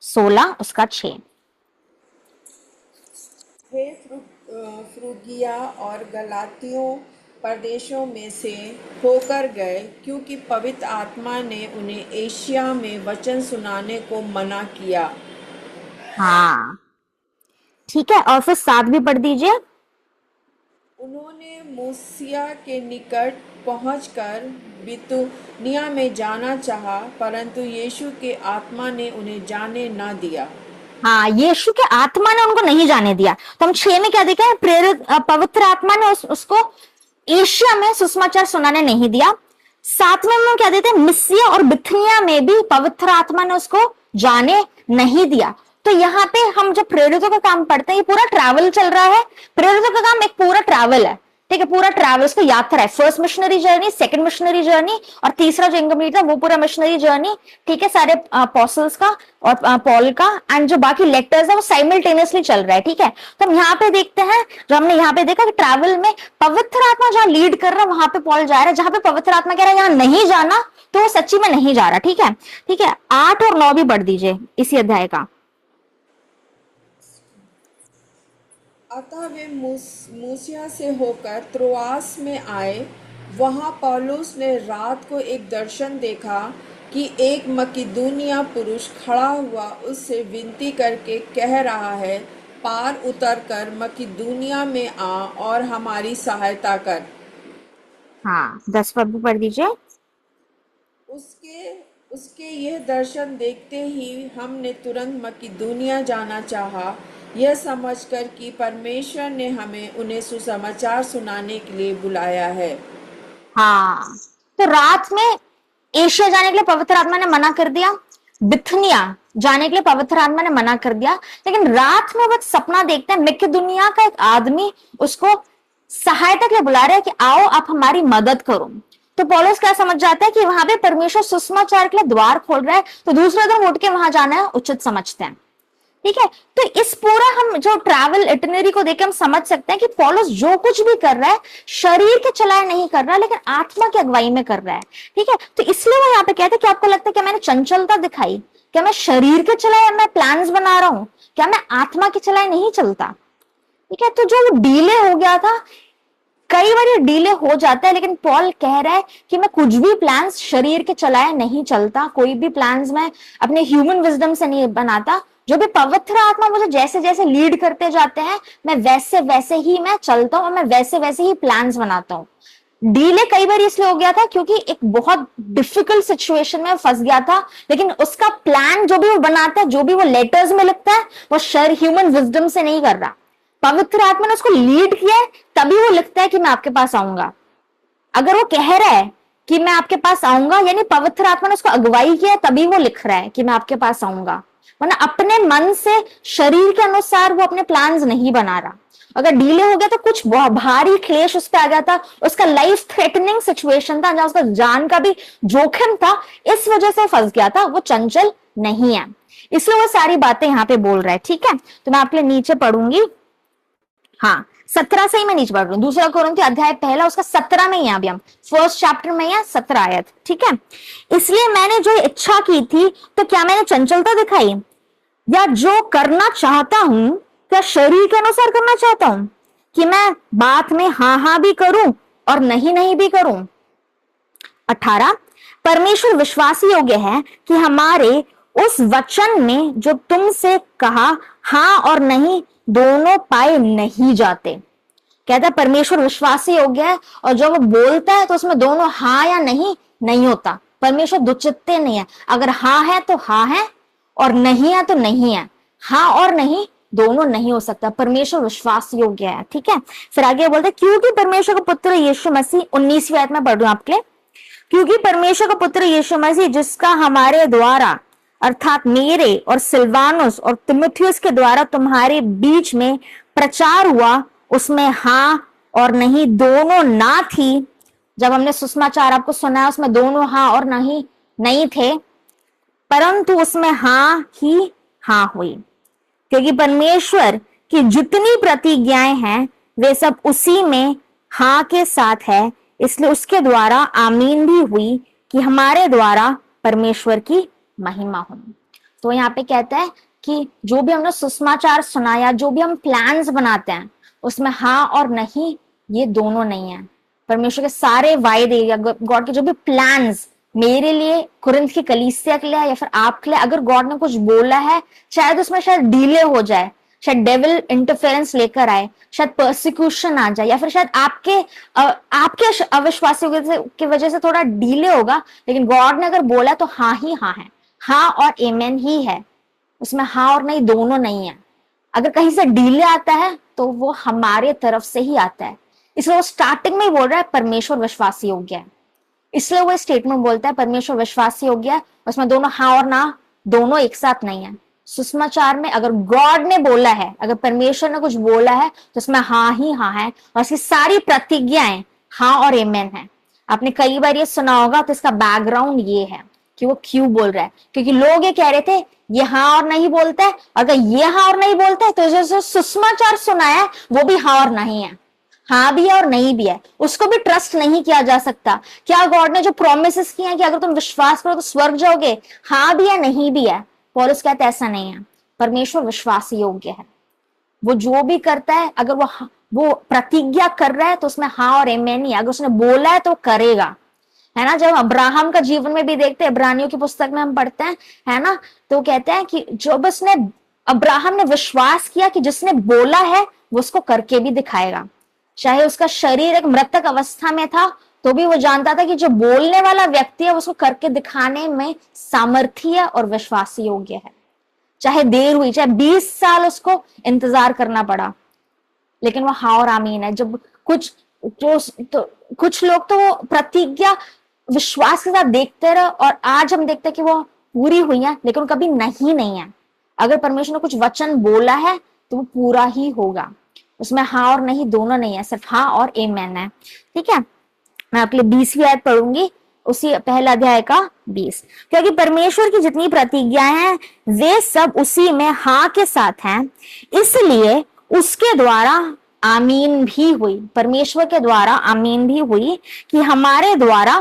16 उसका 6। वे फ्रूगिया और गलातियों प्रदेशों में से होकर गए, क्योंकि पवित्र आत्मा ने उन्हें एशिया में वचन सुनाने को मना किया। हाँ ठीक है, और फिर 7 भी पढ़ दीजिए। उन्होंने मूसिया के निकट पहुंचकर बितूनिया में जाना चाहा, परंतु यीशु के आत्मा ने उन्हें जाने न दिया। हाँ, यीशु के आत्मा ने उनको नहीं जाने दिया। तो हम 6 में क्या देखा है, प्रेरित पवित्र आत्मा ने उसको एशिया में सुसमाचार सुनाने नहीं दिया। 7 में हम क्या देते हैं, मिसिया और बिथनिया में भी पवित्र आत्मा ने उसको जाने नहीं दिया। तो यहाँ पे हम जब प्रेरितों का काम पढ़ते हैं, ये पूरा ट्रैवल चल रहा है। प्रेरितों का काम एक पूरा ट्रैवल है, ठीक है, पूरा ट्रैवल, उसको यात्रा है। First missionary journey, second missionary journey, और तीसरा जो इनकम्प्लीट था वो पूरा मिशनरी जर्नी। ठीक है, सारे अपोस्टल्स का और पॉल का, एंड जो बाकी लेटर्स है वो साइमल्टेनियसली चल रहा है। ठीक है, तो हम यहाँ पे देखते हैं, जो हमने यहाँ पे देखा कि ट्रैवल में पवित्र आत्मा जहां लीड कर रहा है वहां पे पॉल जा रहा है, जहां पे पवित्र आत्मा कह रहा है यहाँ नहीं जाना, तो वो सच्ची में नहीं जा रहा। ठीक है, ठीक है, 8 और 9 भी पढ़ दीजिए इसी अध्याय का। अतः वे मूसिया से होकर त्रोआस में आए। वहां पौलुस ने रात को एक दर्शन देखा कि एक मकिदुनिया पुरुष खड़ा हुआ उससे विनती करके कह रहा है, पार उतरकर मकिदुनिया में आ और हमारी सहायता कर। हाँ, 10 पद भी पढ़ दीजिए। उसके उसके यह दर्शन देखते ही हमने तुरंत मकिदुनिया जाना चाहा, यह समझकर कि परमेश्वर ने हमें उन्हें सुसमाचार सुनाने के लिए बुलाया है। हाँ, तो रात में एशिया जाने के लिए पवित्र आत्मा ने मना कर दिया। बिथनिया जाने के लिए पवित्र आत्मा ने मना कर दिया, लेकिन रात में वो एक सपना देखता है, मिक्की दुनिया का एक आदमी उसको सहायता के लिए बुला रहा है कि आओ आप हमारी मदद करो। तो पौलुस क्या समझ जाता है कि वहां पे परमेश्वर सुसमाचार के लिए द्वार खोल रहा है, तो दूसरे दिन उठ के वहां जाना है उचित समझते हैं। ठीक है, तो इस पूरा हम जो ट्रैवल इटिनरी को देख के हम समझ सकते हैं कि पौलुस जो कुछ भी कर रहा है शरीर के चलाए नहीं कर रहा, लेकिन आत्मा की अगुवाई में कर रहा है। ठीक है, तो इसलिए वो यहाँ पे कहते हैं कि आपको लगता है कि मैंने चंचलता दिखाई, क्या मैं शरीर के चलाए मैं प्लान्स बना रहा हूं, क्या मैं आत्मा के चलाए नहीं चलता। ठीक है, तो जो डिले हो गया था, कई बार ये डिले हो जाता है, लेकिन पॉल कह रहा है कि मैं कुछ भी प्लान्स शरीर के चलाए नहीं चलता, कोई भी प्लान्स मैं अपने ह्यूमन विजडम से नहीं बनाता। जो भी पवित्र आत्मा मुझे जैसे जैसे लीड करते जाते हैं, मैं वैसे वैसे ही मैं चलता हूं और मैं वैसे वैसे ही प्लान्स बनाता हूं। डीले कई बार इसलिए हो गया था क्योंकि एक बहुत डिफिकल्ट सिचुएशन में फंस गया था, लेकिन उसका प्लान जो भी वो बनाता है, जो भी वो लेटर्स में लिखता है, वो ह्यूमन विजडम से नहीं कर रहा। पवित्र आत्मा ने उसको लीड किया है, तभी वो लिखता है कि मैं आपके पास आऊंगा। अगर वो कह रहा है कि मैं आपके पास आऊंगा, यानी पवित्र आत्मा ने उसको अगुवाई किया है, तभी वो लिख रहा है कि मैं आपके पास आऊंगा, वरना अपने मन से शरीर के अनुसार वो अपने प्लान्स नहीं बना रहा। अगर डीले हो गया तो कुछ भारी क्लेश उस पर आ गया था, उसका लाइफ थ्रेटनिंग सिचुएशन था जहां उसका जान का भी जोखिम था, इस वजह से फंस गया था, वो चंचल नहीं है, इसलिए वो सारी बातें यहाँ पे बोल रहा है। ठीक है, तो मैं आपके लिए नीचे पढ़ूंगी, हाँ 17 से ही मैं नीचे पढ़ रही हूँ, दूसरा कोरिन्थियों अध्याय पहला उसका 17 में ही अभी हम फर्स्ट चैप्टर में है 17 आयत। ठीक है, इसलिए मैंने जो इच्छा की थी, तो क्या मैंने चंचलता दिखाई, या जो करना चाहता हूं क्या शरीर के अनुसार करना चाहता हूं, कि मैं बात में हाँ हाँ भी करूं और नहीं नहीं भी करूं। 18 परमेश्वर विश्वासी योग्य है कि हमारे उस वचन में जो तुमसे कहा हाँ और नहीं दोनों पाए नहीं जाते। कहता है परमेश्वर विश्वासी योग्य है, और जो वो बोलता है तो उसमें दोनों हाँ या नहीं नहीं होता। परमेश्वर दुचित्ते नहीं है, अगर हाँ है तो हाँ है और नहीं है तो नहीं है, हाँ और नहीं दोनों नहीं हो सकता। परमेश्वर विश्वास योग्य है। ठीक है, फिर आगे बोलते हैं क्योंकि परमेश्वर का पुत्र यीशु मसीह, 19वीं आयत में पढ़ रहा हूं आपके लिए, क्योंकि परमेश्वर का पुत्र यीशु मसीह जिसका हमारे द्वारा अर्थात मेरे और सिल्वानुस और तिमुथियुस के द्वारा तुम्हारे बीच में प्रचार हुआ, उसमें हाँ और नहीं दोनों ना थी। जब हमने सुसमाचार आपको सुनाया उसमें दोनों हाँ और नहीं थे, परंतु उसमें हाँ ही हाँ हुई, क्योंकि परमेश्वर की जितनी प्रतिज्ञाएं हैं वे सब उसी में हाँ के साथ है, इसलिए उसके द्वारा आमीन भी हुई कि हमारे द्वारा परमेश्वर की महिमा हो। तो यहाँ पे कहता है कि जो भी हमने सुसमाचार सुनाया, जो भी हम प्लान्स बनाते हैं, उसमें हाँ और नहीं ये दोनों नहीं है। परमेश्वर के सारे वायदे या गॉड के जो भी प्लान्स मेरे लिए, कुरिन्थ की कलीसिया के लिए या फिर आपके लिए, अगर गॉड ने कुछ बोला है, शायद उसमें शायद डिले हो जाए, शायद डेविल इंटरफेरेंस लेकर आए, शायद परसिक्यूशन आ जाए, या फिर शायद आपके अविश्वासियों की वजह से थोड़ा डिले होगा, लेकिन गॉड ने अगर बोला तो हाँ ही हाँ है, हाँ और एमेन ही है, उसमें हाँ और नहीं दोनों नहीं है। अगर कहीं से डिले आता है तो वो हमारे तरफ से ही आता है, इसलिए वो स्टार्टिंग में ही बोल रहा है परमेश्वर विश्वासी योग्य है, इसलिए वो स्टेटमेंट बोलता है परमेश्वर विश्वासी योग्य है, उसमें दोनों हाँ और ना दोनों एक साथ नहीं है। सुसमाचार में अगर गॉड ने बोला है, अगर परमेश्वर ने कुछ बोला है तो उसमें हाँ ही हाँ है, और उसकी सारी प्रतिज्ञाएं हाँ और एमेन है। आपने कई बार ये सुना होगा, तो इसका बैकग्राउंड ये है कि वो क्यों बोल रहा है, क्योंकि लोग ये कह रहे थे ये हाँ और नहीं बोलता है, अगर ये हाँ और नहीं बोलता है तो जो सुसमाचार सुना है वो भी हाँ और नहीं है, हाँ भी है और नहीं भी है, उसको भी ट्रस्ट नहीं किया जा सकता। क्या गॉड ने जो प्रोमिसेस किए हैं कि अगर तुम विश्वास करो तो स्वर्ग जाओगे, हाँ भी है नहीं भी है, पौलुस कहते ऐसा नहीं है। परमेश्वर विश्वास योग्य है, वो जो भी करता है, अगर वो प्रतिज्ञा कर रहा है तो उसमें हाँ और आमीन नहीं है, अगर उसने बोला है तो करेगा, है ना। जब अब्राहम का जीवन में भी देखते हैं, इब्रानियों की पुस्तक में हम पढ़ते हैं, है ना, तो कहते हैं कि जब अब्राहम ने विश्वास किया कि जिसने बोला है वो उसको करके भी दिखाएगा, चाहे उसका शरीर एक मृतक अवस्था में था तो भी वो जानता था कि जो बोलने वाला व्यक्ति है उसको करके दिखाने में सामर्थ्य और विश्वास योग्य है। चाहे देर हुई, चाहे 20 साल उसको इंतजार करना पड़ा, लेकिन वो हाँ और आमीन है। जब कुछ लोग तो वो प्रतिज्ञा विश्वास के साथ देखते रहे, और आज हम देखते हैं कि वो पूरी हुई है, लेकिन कभी नहीं है। अगर परमेश्वर ने कुछ वचन बोला है तो वो पूरा ही होगा, उसमें हाँ और नहीं दोनों नहीं है, सिर्फ हाँ और आमेन है। ठीक है, मैं आपके लिए 20वीं आयत पढ़ूंगी, उसी पहला अध्याय का 20। क्योंकि परमेश्वर की जितनी प्रतिज्ञाएं हैं वे सब उसी में हाँ के साथ हैं, इसलिए उसके द्वारा आमीन भी हुई, परमेश्वर के द्वारा आमीन भी हुई, कि हमारे द्वारा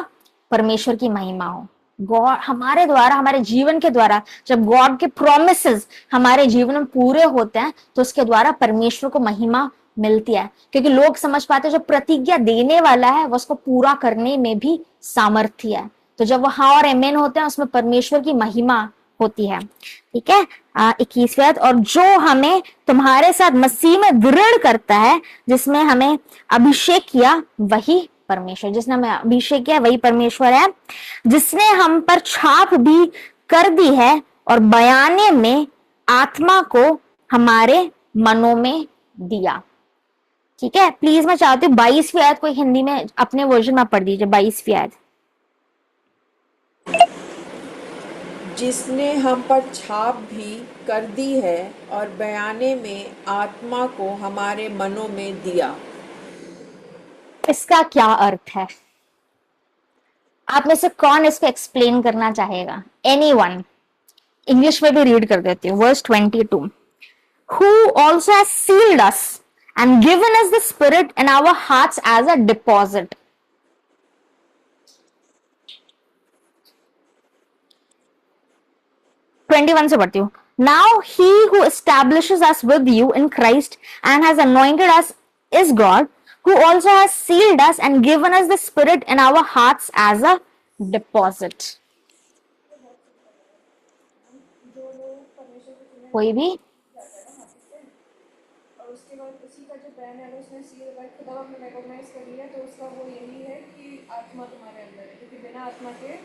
परमेश्वर की महिमा हो। गॉड हमारे द्वारा, हमारे जीवन के द्वारा, जब गॉड के प्रोमिसेस हमारे जीवन में पूरे होते हैं तो उसके द्वारा परमेश्वर को महिमा मिलती है। क्योंकि लोग समझ पाते हैं जो प्रतिज्ञा देने वाला है वो उसको पूरा करने में भी सामर्थ्य है। तो जब वो हाँ और आमीन होते हैं उसमें परमेश्वर की महिमा होती है। ठीक है, 21वें आयत, और जो हमें तुम्हारे साथ मसीह में दृढ़ करता है, जिसमें हमें अभिषेक किया वही परमेश्वर, जिसने हमें अभिषेक किया वही परमेश्वर है, जिसने हम पर छाप भी कर दी है और बयाने में आत्मा को हमारे मनों में दिया। ठीक है, प्लीज मैं चाहती हूँ 22वीं आयत को हिंदी में अपने वर्जन में पढ़ दीजिए। 22वीं आयत, जिसने हम पर छाप भी कर दी है और बयाने में आत्मा को हमारे मनों में दिया। इसका क्या अर्थ है? आप में से कौन इसको एक्सप्लेन करना चाहेगा? एनीवन? इंग्लिश में भी रीड कर देती हूँ, verse 22। Who also has sealed us and given us the Spirit in our hearts as a deposit. Twenty-one से पढ़ती हूँ। Now he who establishes us with you in Christ and has anointed us is God, who also has sealed us and given us the Spirit in our hearts as a deposit. कोई भी? और उसके बाद उसी का जो बयान है, अगर उसने सील लगा खुदा आपने रिकॉग्नाइज कर लिया तो उसका वो यही है कि आत्मा तुम्हारे अंदर है, क्योंकि बिना आत्मा के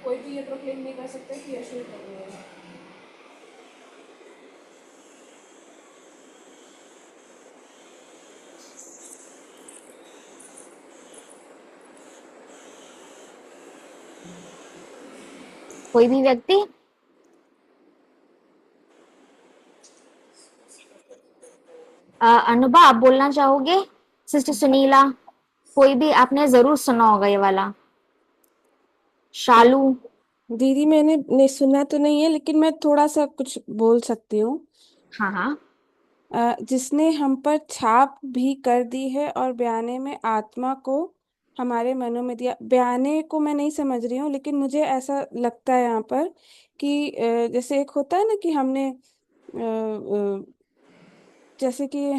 कोई भी ये प्रोक्लेम नहीं कर सकता कि यीशु ही प्रभु है। कोई भी व्यक्ति? अनुभा, आप बोलना चाहोगे? सिस्टर सुनीला, कोई भी? आपने जरूर सुना होगा ये वाला। शालू? दीदी मैंने नहीं सुना तो नहीं है, लेकिन मैं थोड़ा सा कुछ बोल सकती हूँ। हाँ हाँ। जिसने हम पर छाप भी कर दी है और बयाने में आत्मा को हमारे मनों में दिया। बयाने को मैं नहीं समझ रही हूँ, लेकिन मुझे ऐसा लगता है यहाँ पर कि जैसे एक होता है ना कि हमने जैसे कि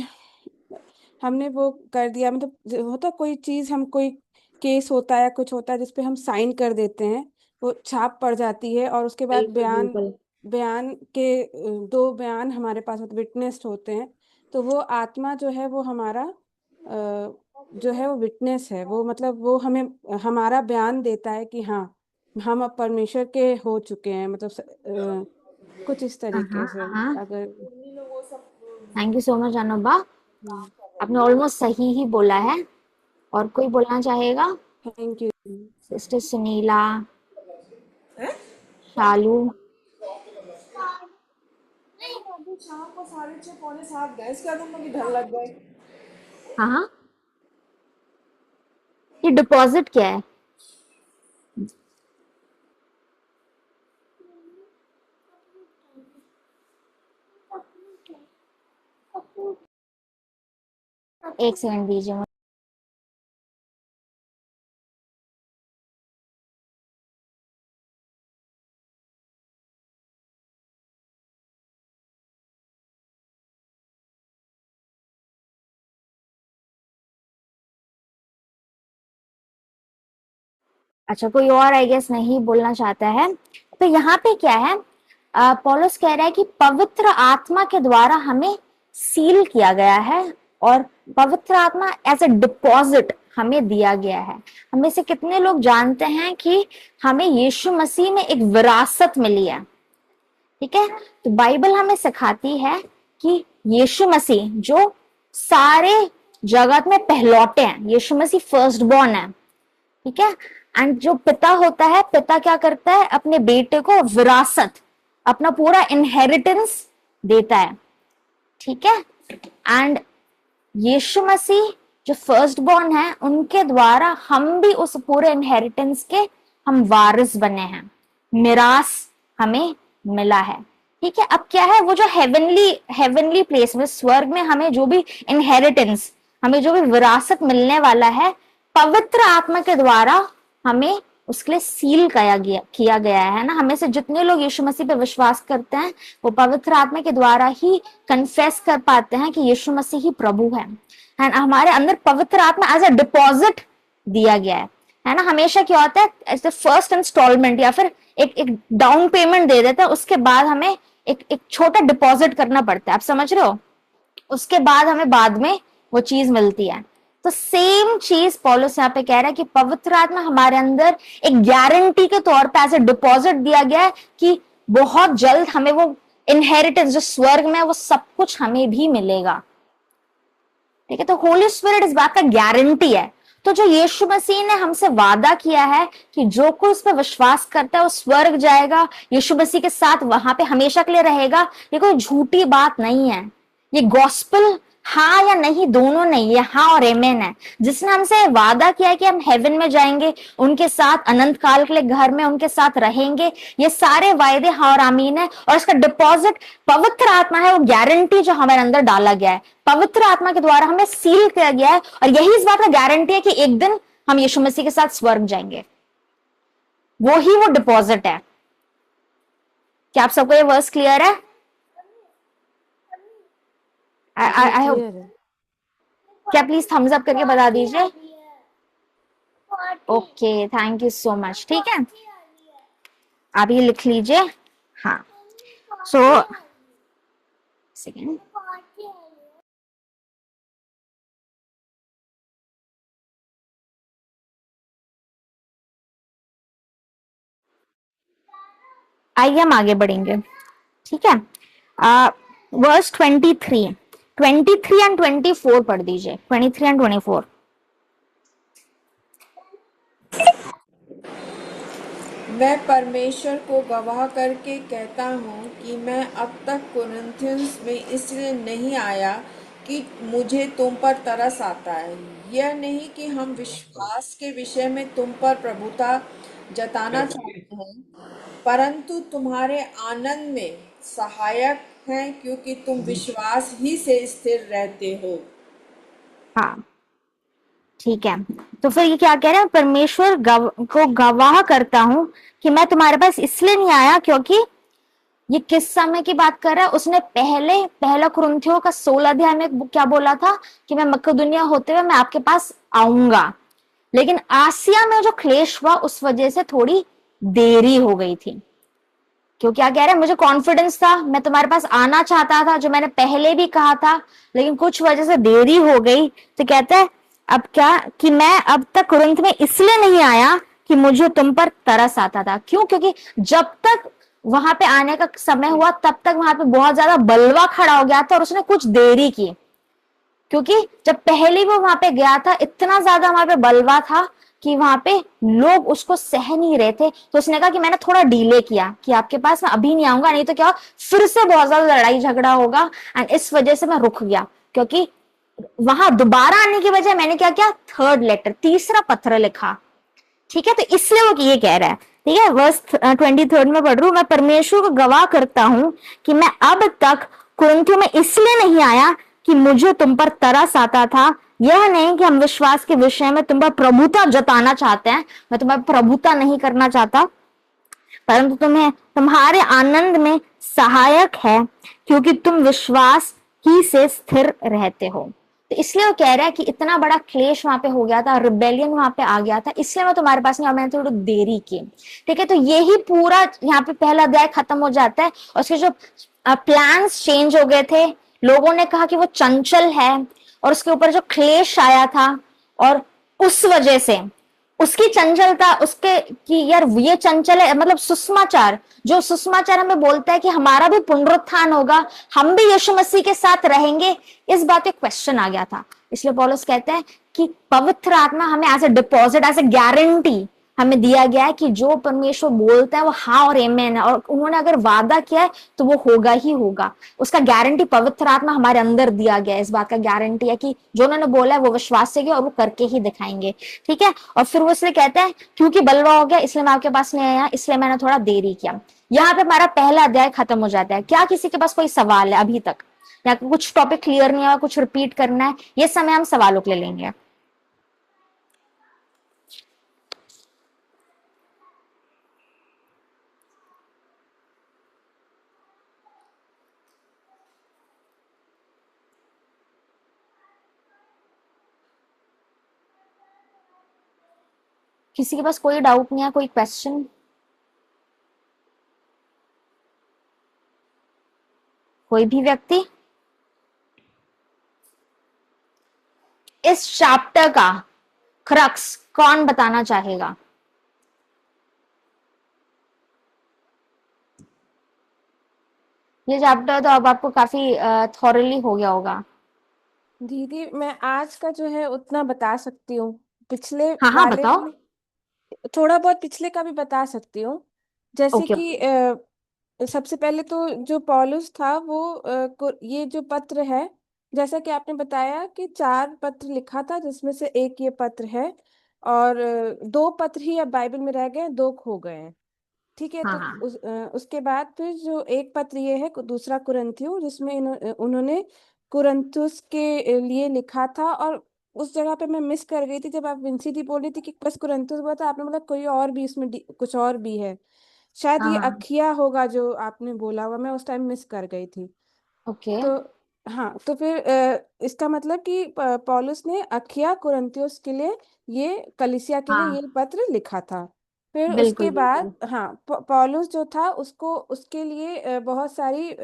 हमने वो कर दिया, मतलब होता कोई चीज, हम कोई केस होता है या कुछ होता है जिसपे हम साइन कर देते हैं, वो छाप पड़ जाती है और उसके बाद बिल्कुल बिल्कुल। बयान के दो बयान हमारे पास विटनेस होते हैं। तो वो आत्मा जो है वो हमारा जो है वो विटनेस है, वो मतलब वो हमें हमारा बयान देता है कि हाँ हम अब परमेश्वर के हो चुके हैं, मतलब कुछ इस तरीके से। हाँ, अगर thank you so much Anubha, आपने ऑलमोस्ट सही ही बोला है। और कोई बोलना चाहेगा? Thank you. सिस्टर सुनीला, शालू? अभी शाम को 6:30 पौने 7 गए, इसका तुम लोग ढल लग गए। हाँ हाँ। ये डिपॉजिट क्या है? एक सेकंड दीजिए मुझे। अच्छा, कोई और आई गेस नहीं बोलना चाहता है। तो यहाँ पे क्या है, पौलुस कह रहा है कि पवित्र आत्मा के द्वारा हमें सील किया गया है और पवित्र आत्मा एज अ डिपॉजिट हमें दिया गया है। हमें से कितने लोग जानते हैं कि हमें यीशु मसीह में एक विरासत मिली है? ठीक है, तो बाइबल हमें सिखाती है कि यीशु मसीह जो सारे जगत में पहलौटे हैं, यीशु मसीह फर्स्ट बॉर्न है। ठीक है, एंड जो पिता होता है, पिता क्या करता है, अपने बेटे को विरासत, अपना पूरा इनहेरिटेंस देता है, ठीक है। एंड यीशु मसीह जो फर्स्ट बॉर्न है, उनके द्वारा हम भी उस पूरे इनहेरिटेंस के हम वारिस बने हैं, मिरास हमें मिला है, ठीक है। अब क्या है, वो जो हेवनली प्लेस में, स्वर्ग में हमें जो भी इनहेरिटेंस, हमें जो भी विरासत मिलने वाला है, पवित्र आत्मा के द्वारा हमें उसके लिए सील किया गया है ना। हमें से जितने लोग यीशु मसीह पे विश्वास करते हैं, वो पवित्र आत्मा के द्वारा ही कन्फेस कर पाते हैं कि यीशु मसीह ही प्रभु है। एंड हमारे अंदर पवित्र आत्मा एज अ डिपॉजिट दिया गया है ना। हमेशा क्या होता है, ऐसे फर्स्ट इंस्टॉलमेंट या फिर एक डाउन पेमेंट दे देता है, उसके बाद हमें एक छोटा डिपॉजिट करना पड़ता है, आप समझ रहे हो, उसके बाद हमें बाद में वो चीज मिलती है। तो सेम चीज पौलुस यहाँ पे कह रहा है कि पवित्र आत्मा हमारे अंदर एक गारंटी के तौर पे एज ए डिपॉजिट दिया गया है कि बहुत जल्द हमें वो इनहेरिटेंस जो स्वर्ग में है, वो सब कुछ हमें भी मिलेगा, ठीक है। तो होली स्पिरिट इस बात का गारंटी है। तो जो यीशु मसीह ने हमसे वादा किया है कि जो कोई उस पर विश्वास करता है वो स्वर्ग जाएगा, यीशु मसीह के साथ वहां पे हमेशा के लिए रहेगा, ये कोई झूठी बात नहीं है। ये गॉस्पेल हाँ या नहीं दोनों नहीं, ये हाँ और आमेन है। जिसने हमसे वादा किया है कि हम हेवन में जाएंगे, उनके साथ अनंत काल के लिए घर में उनके साथ रहेंगे, ये सारे वायदे हाँ और आमीन है। और इसका डिपॉजिट पवित्र आत्मा है, वो गारंटी जो हमारे अंदर डाला गया है, पवित्र आत्मा के द्वारा हमें सील किया गया है। और यही इस बात का गारंटी है कि एक दिन हम यीशु मसीह के साथ स्वर्ग जाएंगे, वो ही वो डिपॉजिट है। क्या आप सबको ये वर्स क्लियर है? I hope. क्लियर है। क्या प्लीज थम्स अप करके बता दीजिए। Okay, thank you so much, ठीक है। आप ये लिख लीजिए। हाँ, सो सेकेंड, आइए हम आगे बढ़ेंगे, ठीक है। वर्स 23 एंड 24 पढ़ दीजिए, 23 एंड 24। मैं परमेश्वर को गवाह करके कहता हूँ कि मैं अब तक कुरिन्थियंस में इसलिए नहीं आया कि मुझे तुम पर तरस आता है, यह नहीं कि हम विश्वास के विषय में तुम पर प्रभुता जताना चाहते हैं, परंतु तुम्हारे आनंद में सहायक हैं, क्योंकि तुम विश्वास ही से स्थिर रहते हो। हाँ, ठीक है। तो फिर ये क्या कह रहे हैं, परमेश्वर को गवाह करता हूं कि मैं तुम्हारे पास इसलिए नहीं आया, क्योंकि ये किस समय की बात कर रहा है, उसने पहला कुरिन्थियों का 16 अध्याय में क्या बोला था कि मैं मकदुनिया होते हुए मैं आपके पास आऊंगा, लेकिन आसिया में जो क्लेश हुआ उस वजह से थोड़ी देरी हो गई थी। क्यों क्या कह रहे हैं, मुझे कॉन्फिडेंस था, मैं तुम्हारे पास आना चाहता था, जो मैंने पहले भी कहा था, लेकिन कुछ वजह से देरी हो गई। तो कहता है अब क्या कि मैं अब तक कुरिन्थ में इसलिए नहीं आया कि मुझे तुम पर तरस आता था। क्यों? क्योंकि जब तक वहां पे आने का समय हुआ तब तक वहां पे बहुत ज्यादा बलवा खड़ा हो गया था और उसने कुछ देरी की, क्योंकि जब पहले वो वहां पे गया था इतना ज्यादा वहां पे बलवा था कि वहां पे लोग उसको सह नहीं रहे थे। तो उसने कहा कि मैंने थोड़ा डिले किया कि आपके पास मैं अभी नहीं आऊंगा, नहीं तो क्या फिर से बहुत ज्यादा लड़ाई झगड़ा होगा, एंड इस वजह से मैं रुक गया। क्योंकि वहां दोबारा आने की वजह मैंने क्या किया, थर्ड लेटर, तीसरा पत्र लिखा, ठीक है। तो इसलिए वो ये कह रहा है, ठीक है। वर्स 23 में पढ़ रहा हूं, मैं परमेश्वर को गवाह करता हूं कि मैं अब तक कुरिन्थियों में इसलिए नहीं आया कि मुझे तुम पर तरस आता था, यह नहीं कि हम विश्वास के विषय में तुम पर प्रभुता जताना चाहते हैं, मैं तुम्हें प्रभुता नहीं करना चाहता, परंतु तुम्हें तुम्हारे आनंद में सहायक है, क्योंकि तुम विश्वास ही से स्थिर रहते हो। तो इसलिए वो कह रहा है कि इतना बड़ा क्लेश वहां पे हो गया था, रिबेलियन वहां पे आ गया था, इसलिए मैं तुम्हारे पास नहीं आया, मैंने थोड़ी देरी की, ठीक है। तो यही पूरा यहाँ पे पहला अध्याय खत्म हो जाता है। और उसके जो प्लान्स चेंज हो गए थे, लोगों ने कहा कि वो चंचल है, और उसके ऊपर जो क्लेश आया था, और उस वजह से उसकी चंचलता, उसके कि यार ये चंचल है, मतलब सुसमाचार, जो सुसमाचार हमें बोलता है कि हमारा भी पुनरुत्थान होगा, हम भी यीशु मसीह के साथ रहेंगे, इस बात पे क्वेश्चन आ गया था। इसलिए पौलुस कहते हैं कि पवित्र आत्मा हमें as a deposit, as a guarantee हमें दिया गया है कि जो परमेश्वर बोलता है वो हाँ और आमेन है, और उन्होंने अगर वादा किया है तो वो होगा ही होगा। उसका गारंटी पवित्र आत्मा हमारे अंदर दिया गया है। इस बात का गारंटी है कि जो उन्होंने बोला है वो विश्वास से और वो करके ही दिखाएंगे। ठीक है, और फिर वो इसलिए कहते हैं क्योंकि बलवा हो गया इसलिए मैं आपके पास नहीं आया, इसलिए मैंने थोड़ा देरी किया। यहाँ पे हमारा पहला अध्याय खत्म हो जाता है। क्या किसी के पास कोई सवाल है अभी तक, या कुछ टॉपिक क्लियर नहीं है, कुछ रिपीट करना है? ये समय हम सवालों के लिए लेंगे। किसी के पास कोई डाउट नहीं है, कोई क्वेश्चन? कोई भी व्यक्ति? इस चैप्टर का क्रक्स कौन बताना चाहेगा? ये चैप्टर तो अब आपको काफी थॉरली हो गया होगा। दीदी मैं आज का जो है उतना बता सकती हूँ, पिछले हाँ हाँ वाले बताओ। में थोड़ा बहुत पिछले का भी बता सकती हूँ। जैसे ओके। कि सबसे पहले तो जो पौलुस था वो ये जो पत्र है, जैसा कि आपने बताया कि 4 पत्र लिखा था जिसमें से एक ये पत्र है, और 2 पत्र ही अब बाइबल में रह गए हैं, 2 खो गए हैं। ठीक है, हाँ तो हाँ। उसके बाद फिर जो एक पत्र ये है दूसरा कुरिन्थियों, जिसमें उन्होंने कुरिन्थुस के लिए लिखा था। और उस जगह पे मैं मिस कर गई थी जब आप विंसी दी बोल रही थी कि बस कुरिन्थुस बोला था, आपने मतलब कोई और भी इसमें कुछ और भी है, शायद हाँ ये हाँ। अखिया होगा जो आपने बोला हुआ, मैं उस टाइम मिस कर गई थी। ओके। तो हाँ, तो फिर इसका मतलब कि पौलुस ने अखिया कुरिन्थियोस के लिए, ये कलीसिया के लिए हाँ ये पत्र लिखा था। फिर बिल्कुल उसके बाद बिल्कुल। हाँ, पौलुस जो था उसको उसके लिए बहुत सारी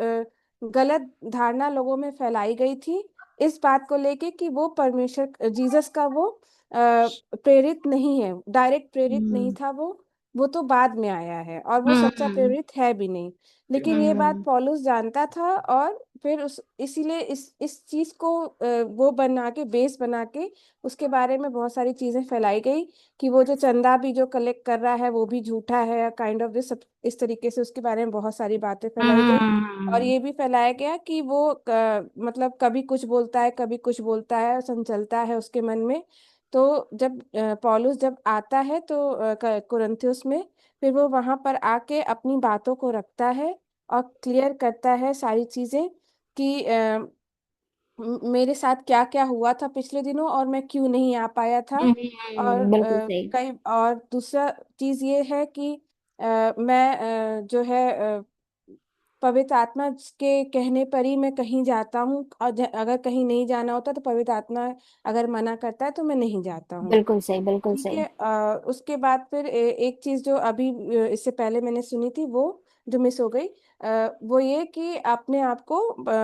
गलत धारणा लोगों में फैलाई गई थी इस बात को लेके कि वो परमेश्वर जीसस का वो प्रेरित नहीं है, डायरेक्ट प्रेरित नहीं हम्म था वो तो बाद में आया है और वो सच्चा हम्म प्रेरित है भी नहीं। लेकिन ये बात हम्म पौलुस जानता था, और फिर उस इसीलिए इस चीज को वो बना के बेस बना के उसके बारे में बहुत सारी चीजें फैलाई गई कि वो जो चंदा भी जो कलेक्ट कर रहा है वो भी झूठा है, काइंड ऑफ दिस, इस तरीके से उसके बारे में बहुत सारी बातें फैलाई गई। और हम्म ये भी फैलाया गया कि वो मतलब कभी कुछ बोलता है कभी कुछ बोलता है, संचलता है उसके मन में। तो जब पौलुस जब आता है तो कुरिन्थियुस में, फिर वो वहां पर आके अपनी बातों को रखता है और क्लियर करता है सारी चीजें कि मेरे साथ क्या क्या हुआ था पिछले दिनों और मैं क्यों नहीं आ पाया था। और बिल्कुल सही। कई और दूसरा चीज ये है कि मैं जो है पवित्र आत्मा के कहने पर ही मैं कहीं जाता हूँ, और अगर कहीं नहीं जाना होता तो पवित्र आत्मा अगर मना करता है तो मैं नहीं जाता हूँ। बिल्कुल सही बिल्कुल ठीक सही। है, उसके बाद फिर एक चीज जो अभी इससे पहले मैंने सुनी थी वो जो मिस हो गई, वो ये कि अपने आप को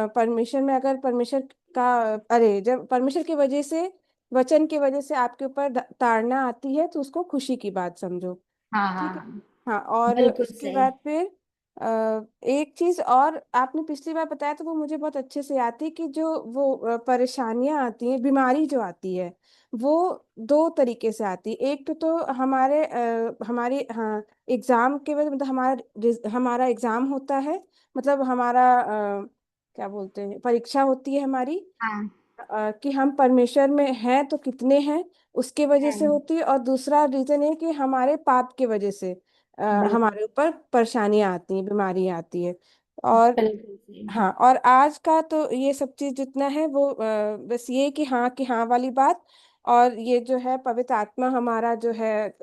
परमेश्वर में, अगर परमेश्वर का, अरे जब परमेश्वर की वजह से, वचन की वजह से आपके ऊपर ताड़ना आती है तो उसको खुशी की बात समझो। हाँ ठीक है। हाँ हाँ, और बिल्कुल उसके सही। बाद फिर एक चीज और आपने पिछली बार बताया तो वो मुझे बहुत अच्छे से याद थी कि जो वो परेशानियां आती हैं, बीमारी जो आती है वो 2 तरीके से आती है। एक तो हमारे हाँ एग्जाम के वजह, मतलब हमारा एग्जाम होता है, मतलब हमारा क्या बोलते हैं, परीक्षा होती है हमारी, हाँ। कि हम परमेश्वर में हैं तो कितने हैं, उसके वजह से हम्म, होती है। और दूसरा रीजन है कि हमारे पाप के वजह से बिल्कुल हमारे ऊपर परेशानियां आती हैं, बीमारियां आती है। और बिल्कुल सही। हाँ, और आज का तो ये सब चीज जितना है वो बस ये कि हाँ वाली बात। और ये जो है पवित्र आत्मा हमारा जो है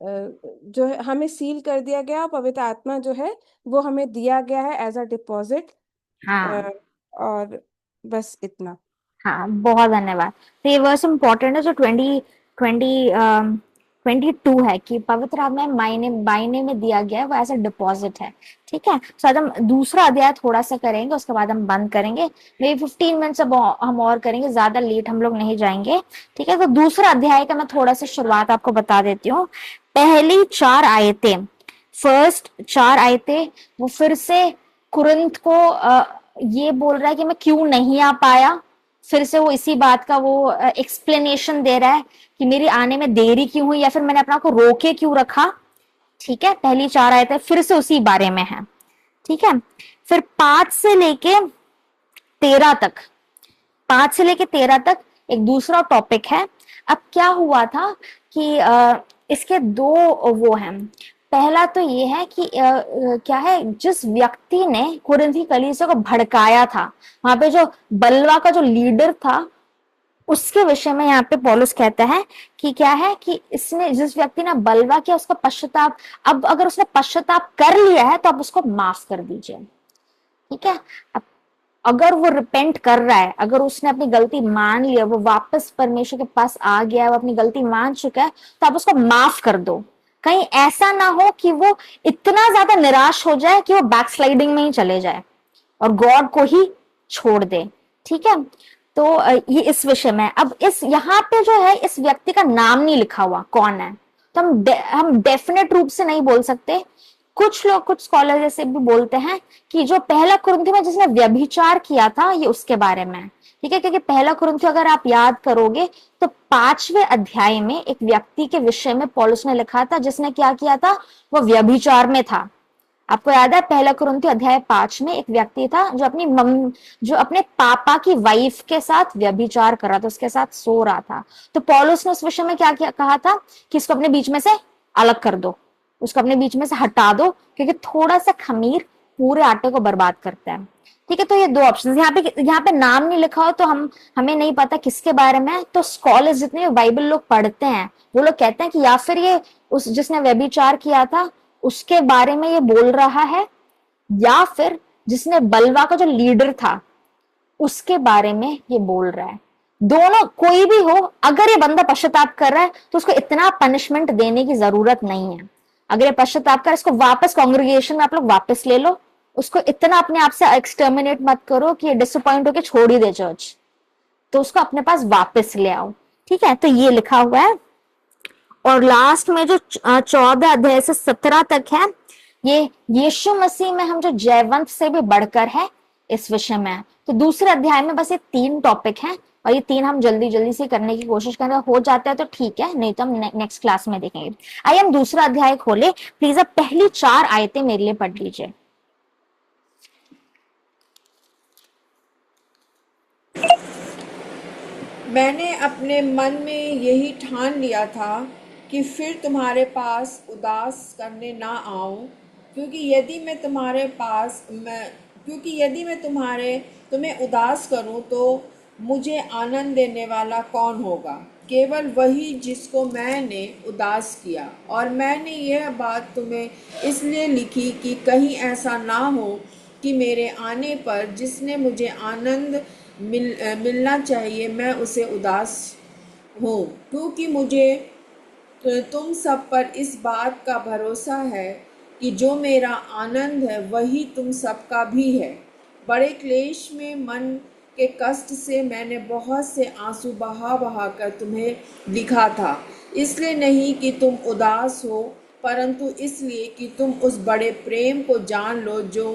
जो है हमें सील कर दिया गया, और पवित्र आत्मा जो है वो हमें दिया गया है एज अ डिपॉजिट। हाँ और बस इतना। हाँ बहुत धन्यवाद। तो ये वर्स इम्पोर्टेंट है जो 22 है कि पवित्र आत्मा मायने बायने में दिया गया है, वो ऐसा डिपॉजिट है। ठीक है, तो आज हम दूसरा अध्याय थोड़ा सा करेंगे, उसके बाद हम बंद करेंगे। मे 15 मिनट्स अब हम और करेंगे, ज्यादा लेट हम लोग नहीं जाएंगे। ठीक है, तो दूसरा अध्याय का मैं थोड़ा सा शुरुआत आपको बता देती हूँ। पहली 4 आयतें, फर्स्ट 4 आयतें, वो फिर से कुरिन्थ को ये बोल रहा है कि मैं क्यों नहीं आ पाया। फिर से वो इसी बात का वो एक्सप्लेनेशन दे रहा है कि मेरी आने में देरी क्यों हुई या फिर मैंने अपना को रोके क्यों रखा। ठीक है, पहली 4 आयतें फिर से उसी बारे में है। ठीक है, फिर 5 से लेके 13 तक, 5 से लेके 13 तक एक दूसरा टॉपिक है। अब क्या हुआ था कि इसके दो वो हैं। पहला तो ये है कि क्या है, जिस व्यक्ति ने कुरिन्थी कलीसिया को भड़काया था, वहां पे जो बलवा का जो लीडर था, उसके विषय में यहाँ पे पौलुस कहता है कि क्या है कि इसने, जिस व्यक्ति ने बलवा किया उसका पश्चाताप, अब अगर उसने पश्चाताप कर लिया है तो अब उसको माफ कर दीजिए। ठीक है, अब अगर वो रिपेंट कर रहा है, अगर उसने अपनी गलती मान लिया, वो वापस परमेश्वर के पास आ गया है, वो अपनी गलती मान चुका है, तो आप उसको माफ कर दो। कहीं ऐसा ना हो कि वो इतना ज्यादा निराश हो जाए कि वो बैकस्लाइडिंग में ही चले जाए और गॉड को ही छोड़ दे। ठीक है, तो ये इस विषय में। अब इस यहाँ पे जो है, इस व्यक्ति का नाम नहीं लिखा हुआ कौन है, तो हम डेफिनेट रूप से नहीं बोल सकते। कुछ लोग, कुछ स्कॉलर जैसे भी बोलते हैं कि जो पहला कुरिन्थी में जिसने व्यभिचार किया था, ये उसके बारे में। ठीक है, क्योंकि पहला कुरिन्थी अगर आप याद करोगे तो 5वें अध्याय में एक व्यक्ति के विषय में पौलुस ने लिखा था जिसने क्या किया था, वो व्यभिचार में था। आपको याद है, पहला कुरिन्थी अध्याय 5 में एक व्यक्ति था जो अपने पापा की वाइफ के साथ व्यभिचार कर रहा था, उसके साथ सो रहा था। तो पौलुस ने उस विषय में क्या कहा था कि इसको अपने बीच में से अलग कर दो, उसको अपने बीच में से हटा दो, क्योंकि थोड़ा सा खमीर पूरे आटे को बर्बाद करता है। ठीक है, तो ये दो ऑप्शन, यहाँ पे नाम नहीं लिखा हो तो हमें नहीं पता किसके बारे में। तो स्कॉलर्स जितने बाइबल लोग पढ़ते हैं वो लोग कहते हैं कि या फिर ये उस जिसने व्यभिचार किया था उसके बारे में ये बोल रहा है, या फिर जिसने बलवा का जो लीडर था उसके बारे में ये बोल रहा है। दोनों कोई भी हो, अगर ये बंदा पश्चाताप कर रहा है तो उसको इतना पनिशमेंट देने की जरूरत नहीं है। अगर ये पश्चाताप कर, इसको वापस कांग्रेगेशन में आप लोग वापस ले लो, उसको इतना अपने आप से एक्सटर्मिनेट मत करो कि ये डिसअपॉइंट होकर छोड़ ही दे चर्च, तो उसको अपने पास वापस ले आओ। ठीक है, तो ये लिखा हुआ है। और लास्ट में जो 14 अध्याय से 17 तक है, ये यीशु मसीह में हम जो जयवंत से भी बढ़कर है इस विषय में। तो दूसरे अध्याय में बस ये 3 टॉपिक हैं और ये 3 हम जल्दी जल्दी से करने की कोशिश करें। हो जाता है तो ठीक है, नहीं तो हम नेक्स्ट क्लास में देखेंगे। आइए हम दूसरा अध्याय खोले। प्लीज अब पहली 4 आयतें मेरे लिए पढ़ लीजिए। मैंने अपने मन में यही ठान लिया था कि फिर तुम्हारे पास उदास करने ना आऊं, क्योंकि यदि मैं तुम्हें उदास करूं तो मुझे आनंद देने वाला कौन होगा? केवल वही जिसको मैंने उदास किया। और मैंने यह बात तुम्हें इसलिए लिखी कि कहीं ऐसा ना हो कि मेरे आने पर जिसने मुझे आनंद मिलना चाहिए मैं उसे उदास हूँ, क्योंकि मुझे तुम सब पर इस बात का भरोसा है कि जो मेरा आनंद है वही तुम सबका भी है। बड़े क्लेश में मन के कष्ट से मैंने बहुत से आंसू बहा कर तुम्हें लिखा था, इसलिए नहीं कि तुम उदास हो, परंतु इसलिए कि तुम उस बड़े प्रेम को जान लो जो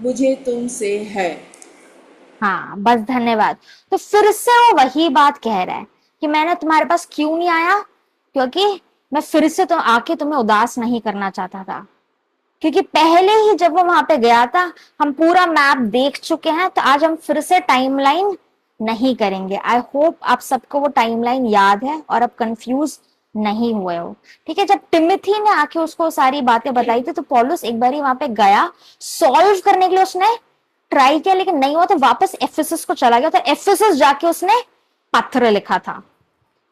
मुझे तुमसे है। हाँ बस, धन्यवाद। तो फिर से वो वही बात कह रहा है कि मैंने तुम्हारे पास क्यों नहीं आया, क्योंकि मैं फिर से तो आके तुम्हें उदास नहीं करना चाहता था। क्योंकि पहले ही जब वो वहां पे गया था हम पूरा मैप देख चुके हैं, तो आज हम फिर से टाइमलाइन नहीं करेंगे। आई होप आप सबको वो टाइमलाइन याद है और आप कंफ्यूज नहीं हुए हो। ठीक है, जब टिमोथी ने आके उसको सारी बातें बताई थी तो पौलुस एक बार वहां पे गया, सॉल्व करने के लिए उसने ट्राई किया, लेकिन नहीं हुआ तो वापस एफेसस को चला गया। तो एफेसस जाके उसने पत्र लिखा था।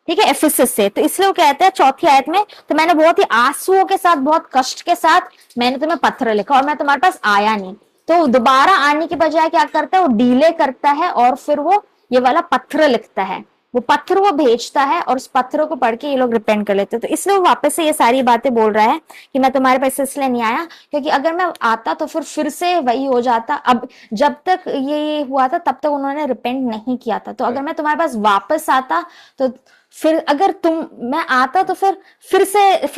ठीक है, एफेसस से। तो इसलिए वो कहते हैं 4थी आयत में, तो मैंने बहुत ही आंसुओं के साथ, बहुत कष्ट के साथ मैंने तुम्हें पत्र लिखा और मैं तुम्हारे पास आया नहीं। तो दोबारा आने की बजाय क्या करता है, वो डीले करता है और फिर वो ये वाला पत्र लिखता है, वो पत्र वो भेजता है और उस पत्र को पढ़ के ये लोग रिपेंट कर लेते हैं। तो इसलिए वो वापस से ये सारी बातें बोल रहा है कि मैं तुम्हारे पास इसलिए नहीं आया क्योंकि अगर मैं आता तो फिर से वही हो जाता। अब जब तक ये हुआ था तब तक उन्होंने रिपेंट नहीं किया था। तो अगर मैं तुम्हारे पास वापस आता तो फिर अगर मैं आता तो फिर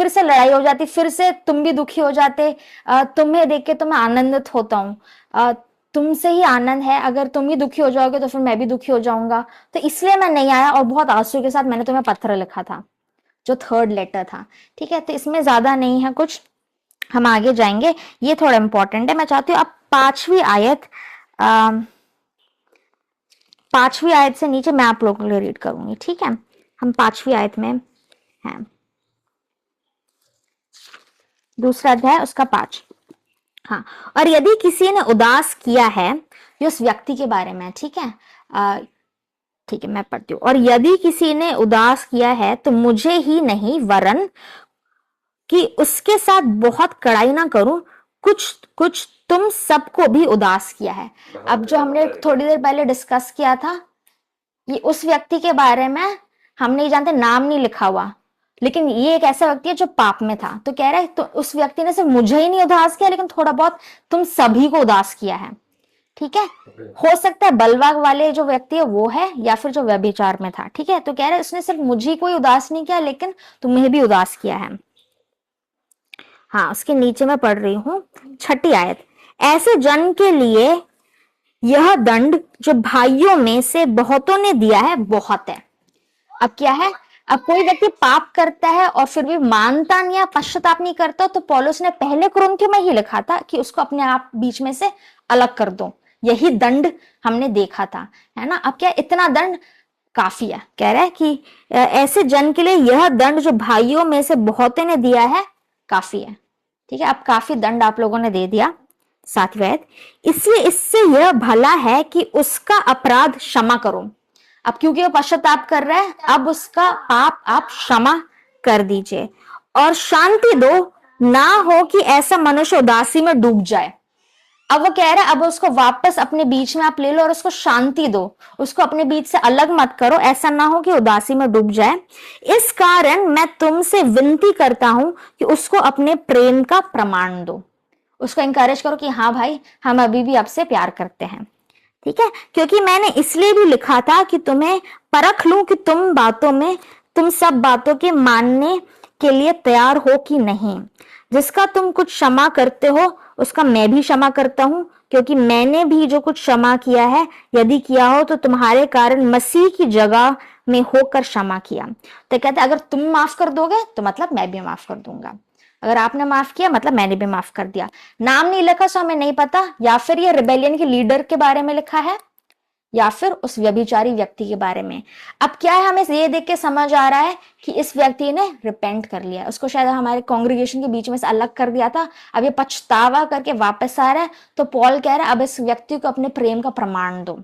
से लड़ाई हो जाती, फिर से तुम भी दुखी हो जाते। तुम्हें देख के तो मैं आनंदित होता हूँ, तुमसे ही आनंद है, अगर तुम ही दुखी हो जाओगे तो फिर मैं भी दुखी हो जाऊंगा, तो इसलिए मैं नहीं आया, और बहुत आंसू के साथ मैंने तुम्हें पत्र लिखा था, जो थर्ड लेटर था। ठीक है, तो इसमें ज्यादा नहीं है कुछ, हम आगे जाएंगे, ये थोड़ा इंपॉर्टेंट है। मैं चाहती हूँ अब पांचवी आयत से नीचे मैं आप लोगों के लिए रीड करूंगी। ठीक है, हम पांचवी आयत में हैं, दूसरा अध्याय उसका 5। हाँ, और यदि किसी ने उदास किया है, ये उस व्यक्ति के बारे में, ठीक है। ठीक है, मैं पढ़ती हूँ। और यदि किसी ने उदास किया है तो मुझे ही नहीं, वरन कि उसके साथ बहुत कड़ाई ना करूं, कुछ कुछ तुम सबको भी उदास किया है। अब जो हमने थोड़ी देर पहले डिस्कस किया था, ये उस व्यक्ति के बारे में, हमने ये जानते नाम नहीं लिखा हुआ, लेकिन ये एक ऐसा व्यक्ति है जो पाप में था। तो कह रहा है तो उस व्यक्ति ने सिर्फ मुझे ही नहीं उदास किया, लेकिन थोड़ा बहुत तुम सभी को उदास किया है। ठीक है, हो सकता है बलवा वाले जो व्यक्ति है वो है, या फिर जो व्यभिचार में था। ठीक है, तो कह रहे उसने सिर्फ मुझे कोई उदास नहीं किया, लेकिन तुम्हें भी उदास किया है। हाँ, उसके नीचे मैं पढ़ रही हूँ 6ठी आयत। ऐसे जन के लिए यह दंड जो भाइयों में से बहुतों ने दिया है बहुत है। अब क्या है, अब कोई व्यक्ति पाप करता है और फिर भी मानता नहीं या पश्चाताप नहीं करता, तो पौलुस ने पहले कुरिन्थियों में ही लिखा था कि उसको अपने आप बीच में से अलग कर दो। यही दंड हमने देखा था, है ना। अब क्या, इतना दंड काफी है। कह रहा है कि ऐसे जन के लिए यह दंड जो भाइयों में से बहुतों ने दिया है काफी है। ठीक है, अब काफी दंड आप लोगों ने दे दिया। 7वीं आयत, इसलिए इससे यह भला है कि उसका अपराध क्षमा करो। अब क्योंकि वो पश्चाताप कर रहा है, अब उसका पाप आप क्षमा कर दीजिए और शांति दो, ना हो कि ऐसा मनुष्य उदासी में डूब जाए। अब वो कह रहा है अब उसको वापस अपने बीच में आप ले लो और उसको शांति दो, उसको अपने बीच से अलग मत करो, ऐसा ना हो कि उदासी में डूब जाए। इस कारण मैं तुमसे विनती करता हूं कि उसको अपने प्रेम का प्रमाण दो, उसको इंकरेज करो कि हाँ भाई, हम अभी भी आपसे प्यार करते हैं। ठीक है, क्योंकि मैंने इसलिए भी लिखा था कि तुम्हें परख लूं कि तुम सब बातों के मानने के लिए तैयार हो कि नहीं। जिसका तुम कुछ क्षमा करते हो उसका मैं भी क्षमा करता हूं, क्योंकि मैंने भी जो कुछ क्षमा किया है, यदि किया हो तो तुम्हारे कारण मसीह की जगह में होकर क्षमा किया। तो कहते अगर तुम माफ कर दोगे तो मतलब मैं भी माफ कर दूंगा, अगर आपने माफ किया मतलब मैंने भी माफ कर दिया। नाम नहीं लिखा सो हमें नहीं पता, या फिर ये रिबेलियन के लीडर के बारे में लिखा है, या फिर उस व्यभिचारी व्यक्ति के बारे में। अब क्या है, हमें ये देख के समझ आ रहा है कि इस व्यक्ति ने रिपेंट कर लिया, उसको शायद हमारे कांग्रेगेशन के बीच में से अलग कर दिया था, अब ये पछतावा करके वापस आ रहा है। तो पॉल कह रहा है अब इस व्यक्ति को अपने प्रेम का प्रमाण दो।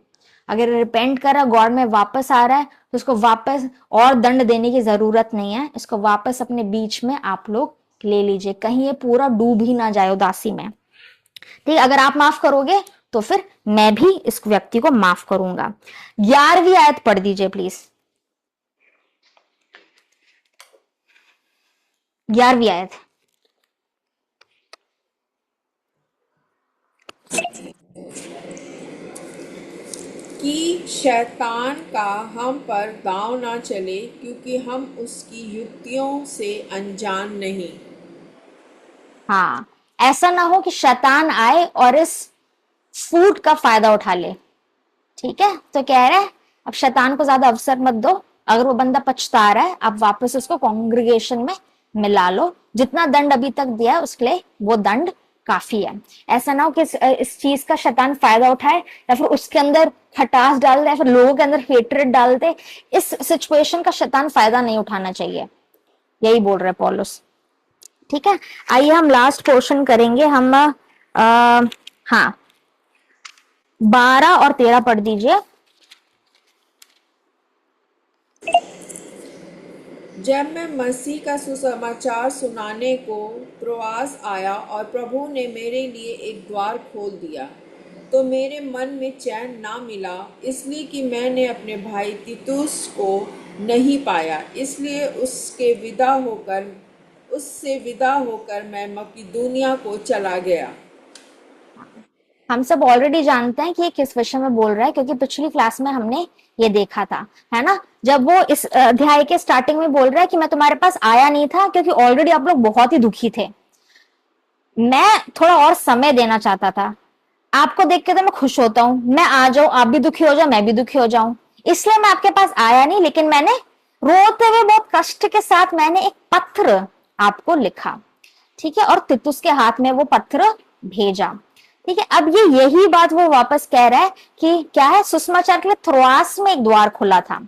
अगर रिपेंट कर रहा, गॉड में वापस आ रहा है, तो उसको वापस और दंड देने की जरूरत नहीं है, इसको वापस अपने बीच में आप लोग ले लीजिए, कहीं ये पूरा डूब ही ना जाए उदासी में। ठीक, अगर आप माफ करोगे तो फिर मैं भी इस व्यक्ति को माफ करूंगा। 11वीं आयत पढ़ दीजिए प्लीज। 11वीं आयत। कि शैतान का हम पर दांव ना चले, क्योंकि हम उसकी युक्तियों से अनजान नहीं। हाँ, ऐसा ना हो कि शैतान आए और इस फूट का फायदा उठा ले। ठीक है, तो कह रहे हैं अब शैतान को ज्यादा अवसर मत दो, अगर वो बंदा पछता रहा है आप वापस उसको कांग्रेगेशन में मिला लो, जितना दंड अभी तक दिया है उसके लिए वो दंड काफी है। ऐसा ना हो कि इस चीज का शैतान फायदा उठाए, या फिर उसके अंदर खटास डाल दे, या फिर लोगों के अंदर हेट्रेड डाल दे। इस सिचुएशन का शैतान फायदा नहीं उठाना चाहिए, यही बोल रहे पौलुस। ठीक है, आइए हम लास्ट पोर्शन करेंगे। हम हाँ 12 और 13 पढ़ दीजिए। जब मैं मसीह का सुसमाचार सुनाने को त्रोआस आया और प्रभु ने मेरे लिए एक द्वार खोल दिया, तो मेरे मन में चैन ना मिला, इसलिए कि मैंने अपने भाई तीतुस को नहीं पाया। इसलिए उससे विदा होकर मैं मकिदुनिया को चला गया। हम सब ऑलरेडी जानते हैं कि ये किस विषय में बोल रहा है, क्योंकि पिछली क्लास में हमने ये देखा था, है ना। जब वो इस अध्याय के स्टार्टिंग में बोल रहा है कि मैं तुम्हारे पास आया नहीं था क्योंकि ऑलरेडी आप लोग बहुत ही दुखी थे, मैं थोड़ा और समय देना चाहता था, आपको देख के तो मैं खुश होता हूं, मैं आ जाऊं, आप भी दुखी हो जाओ, मैं भी दुखी हो जाऊं, इसलिए मैं आपके पास आया नहीं, लेकिन मैंने रोते हुए बहुत कष्ट के साथ मैंने एक पत्र आपको लिखा, ठीक है, और तितुस के हाथ में वो पत्र भेजा। ठीक है, अब ये यही बात वो वापस कह रहा है कि क्या है, सुसमाचार के लिए थ्रोआस में एक द्वार खुला था।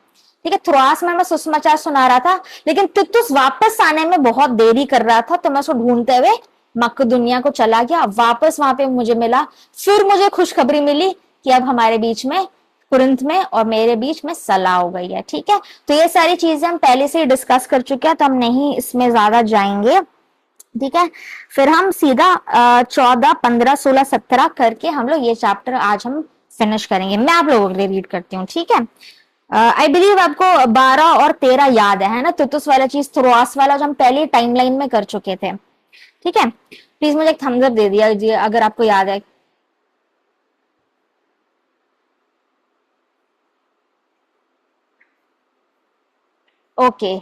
ठीक है, थ्रोआस में मैं सुसमाचार सुना रहा था, लेकिन तितुस वापस आने में बहुत देरी कर रहा था, तो मैं उसको ढूंढते हुए मकदुनिया को चला गया, वापस वहां पे मुझे मिला, फिर मुझे खुशखबरी मिली कि अब हमारे बीच में, कुरिन्थ में और मेरे बीच में सलाह हो गई है। ठीक है, तो ये सारी चीजें हम पहले से ही डिस्कस कर चुके हैं, तो हम नहीं इसमें ज्यादा जाएंगे। ठीक है, फिर हम सीधा 14, 15, 16, 17 करके हम लोग ये चैप्टर आज हम फिनिश करेंगे। मैं आप लोगों के लिए रीड करती हूँ। ठीक है, आई बिलीव आपको 12 और 13 याद है ना, तुतुस वाला चीज, थ्रोआस वाला जो हम पहले टाइमलाइन में कर चुके थे। ठीक है, प्लीज मुझे एक थम्स अप दे दिया अगर आपको याद है। Okay,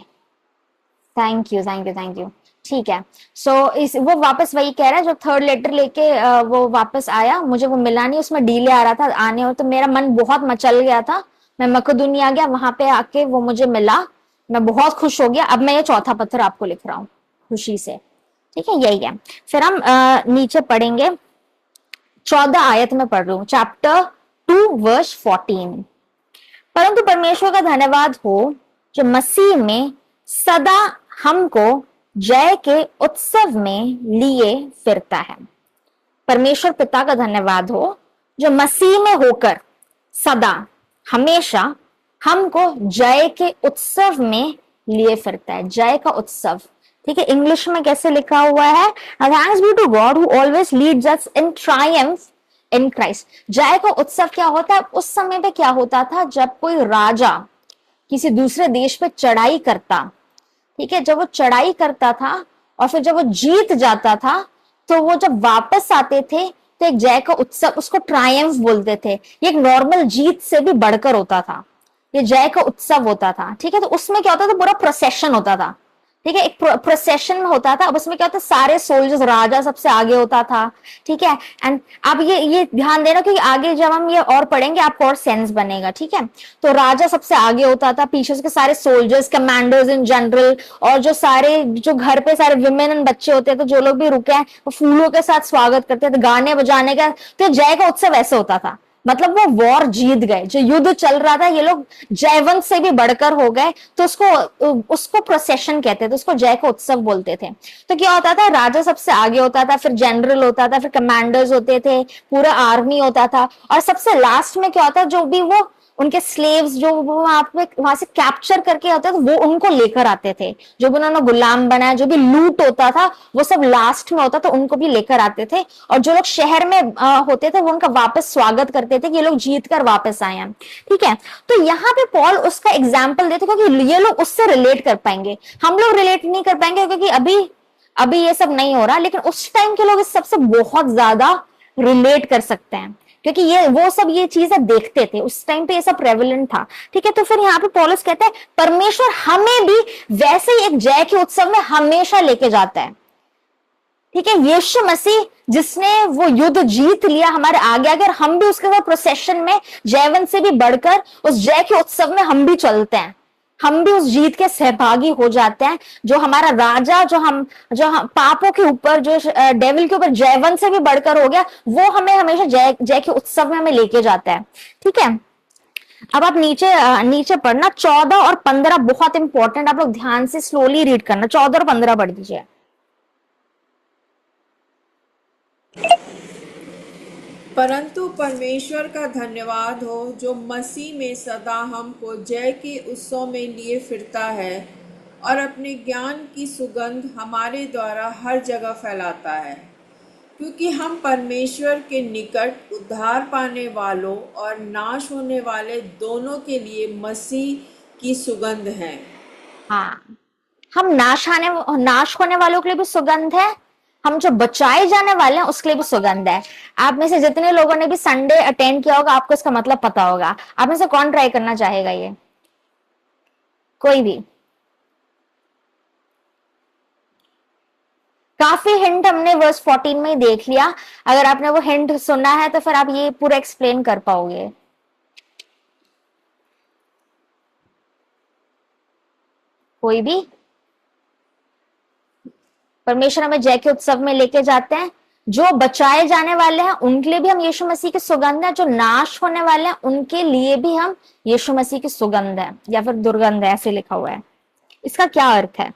thank you, thank you, thank you. ठीक है, सो इस वो वापस वही कह रहा है, जो थर्ड लेटर लेके वो वापस आया, मुझे वो मिला नहीं, उसमें डीले आ रहा था आने, और तो मेरा मन बहुत मचल गया था, मैं मकदूनिया गया, वहां पे आके वो मुझे मिला, मैं बहुत खुश हो गया। अब मैं ये चौथा पत्थर आपको लिख रहा हूँ खुशी से। ठीक है, यही है। फिर हम नीचे पढ़ेंगे, 14 आयत में पढ़ रही हूँ, चैप्टर 2 वर्स 14। परंतु परमेश्वर का धन्यवाद हो जो मसीह में सदा हमको जय के उत्सव में लिए फिरता है। परमेश्वर पिता का धन्यवाद हो जो मसीह में होकर सदा हमेशा हमको जय के उत्सव में लिए फिरता है। जय का उत्सव, ठीक है, इंग्लिश में कैसे लिखा हुआ है, thanks be to God who always leads us in triumph in Christ. जय का उत्सव क्या होता है, उस समय पे क्या होता था, जब कोई राजा किसी दूसरे देश पे चढ़ाई करता, ठीक है, जब वो चढ़ाई करता था और फिर जब वो जीत जाता था, तो वो जब वापस आते थे तो एक जय का उत्सव, उसको ट्रायम्फ बोलते थे। ये एक नॉर्मल जीत से भी बढ़कर होता था, ये जय का उत्सव होता था। ठीक है, तो उसमें क्या होता था, पूरा प्रोसेशन होता था। ठीक है, एक प्रोसेशन में होता था। अब उसमें क्या होता है, सारे सोल्जर्स, राजा सबसे आगे होता था। ठीक है, एंड अब ये ध्यान देना, क्योंकि आगे जब हम ये और पढ़ेंगे आपको और सेंस बनेगा। ठीक है, तो राजा सबसे आगे होता था, पीछे उसके सारे सोल्जर्स, कमांडर्स इन जनरल, और जो सारे, जो घर पे सारे विमेन एंड बच्चे होते हैं, तो जो लोग भी रुके हैं वो फूलों के साथ स्वागत करते थे, गाने बजाने का। तो जय का उत्सव ऐसे होता था, मतलब वो वॉर जीत गए, जो युद्ध चल रहा था ये लोग जयवंत से भी बढ़कर हो गए, तो उसको प्रोसेशन कहते थे, उसको जय का उत्सव बोलते थे। तो क्या होता था, राजा सबसे आगे होता था, फिर जनरल होता था, फिर कमांडर्स होते थे, पूरा आर्मी होता था, और सबसे लास्ट में क्या होता, जो भी वो उनके स्लेव्स जो वो वहां से कैप्चर करके होते थे, वो उनको लेकर आते थे, जो भी उन्होंने गुलाम बनाया, जो भी लूट होता था वो सब लास्ट में होता, तो उनको भी लेकर आते थे। और जो लोग शहर में होते थे वो उनका वापस स्वागत करते थे कि ये लोग जीत कर वापस आए हैं। ठीक है, तो यहाँ पे पॉल उसका एग्जाम्पल देते, क्योंकि ये लोग उससे रिलेट कर पाएंगे, हम लोग रिलेट नहीं कर पाएंगे, क्योंकि अभी अभी ये सब नहीं हो रहा, लेकिन उस टाइम के लोग इस सबसे बहुत ज्यादा रिलेट कर सकते हैं, क्योंकि ये वो सब ये चीजें देखते थे, उस टाइम पे ये सब प्रेवलेंट था। ठीक है, तो फिर यहाँ पे पौलुस कहता है परमेश्वर हमें भी वैसे ही एक जय के उत्सव में हमेशा लेके जाता है। ठीक है, यीशु मसीह जिसने वो युद्ध जीत लिया हमारे आगे, अगर हम भी उसके साथ प्रोसेशन में जयवंत से भी बढ़कर उस जय के उत्सव में हम भी चलते हैं, हम भी उस जीत के सहभागी हो जाते हैं। जो हमारा राजा, जो हम पापों के ऊपर, जो डेविल के ऊपर जयवंत से भी बढ़कर हो गया, वो हमें हमेशा जय के उत्सव में हमें लेके जाता है। ठीक है, अब आप नीचे पढ़ना, 14 और 15 बहुत इंपॉर्टेंट, आप लोग ध्यान से स्लोली रीड करना, 14 और 15 पढ़ दीजिए। परंतु परमेश्वर का धन्यवाद हो जो मसीह में सदा हमको जय के उत्सव में लिए फिरता है और अपने ज्ञान की सुगंध हमारे द्वारा हर जगह फैलाता है, क्योंकि हम परमेश्वर के निकट उद्धार पाने वालों और नाश होने वाले दोनों के लिए मसीह की सुगंध हैं। हाँ, हम नाश होने वालों के लिए भी सुगंध है, हम जो बचाए जाने वाले हैं उसके लिए भी सुगंध है। आप में से जितने लोगों ने भी संडे अटेंड किया होगा आपको इसका मतलब पता होगा। आप में से कौन ट्राई करना चाहेगा ये, कोई भी? काफी हिंट हमने वर्स 14 में ही देख लिया। अगर आपने वो हिंट सुना है तो फिर आप ये पूरा एक्सप्लेन कर पाओगे। कोई भी? परमेश्वर हमें जय के उत्सव में लेके जाते हैं। जो बचाए जाने वाले हैं उनके लिए भी हम यीशु मसीह की सुगंध है, जो नाश होने वाले हैं उनके लिए भी हम यीशु मसीह की सुगंध है या फिर दुर्गंध है, ऐसे लिखा हुआ है। इसका क्या अर्थ है?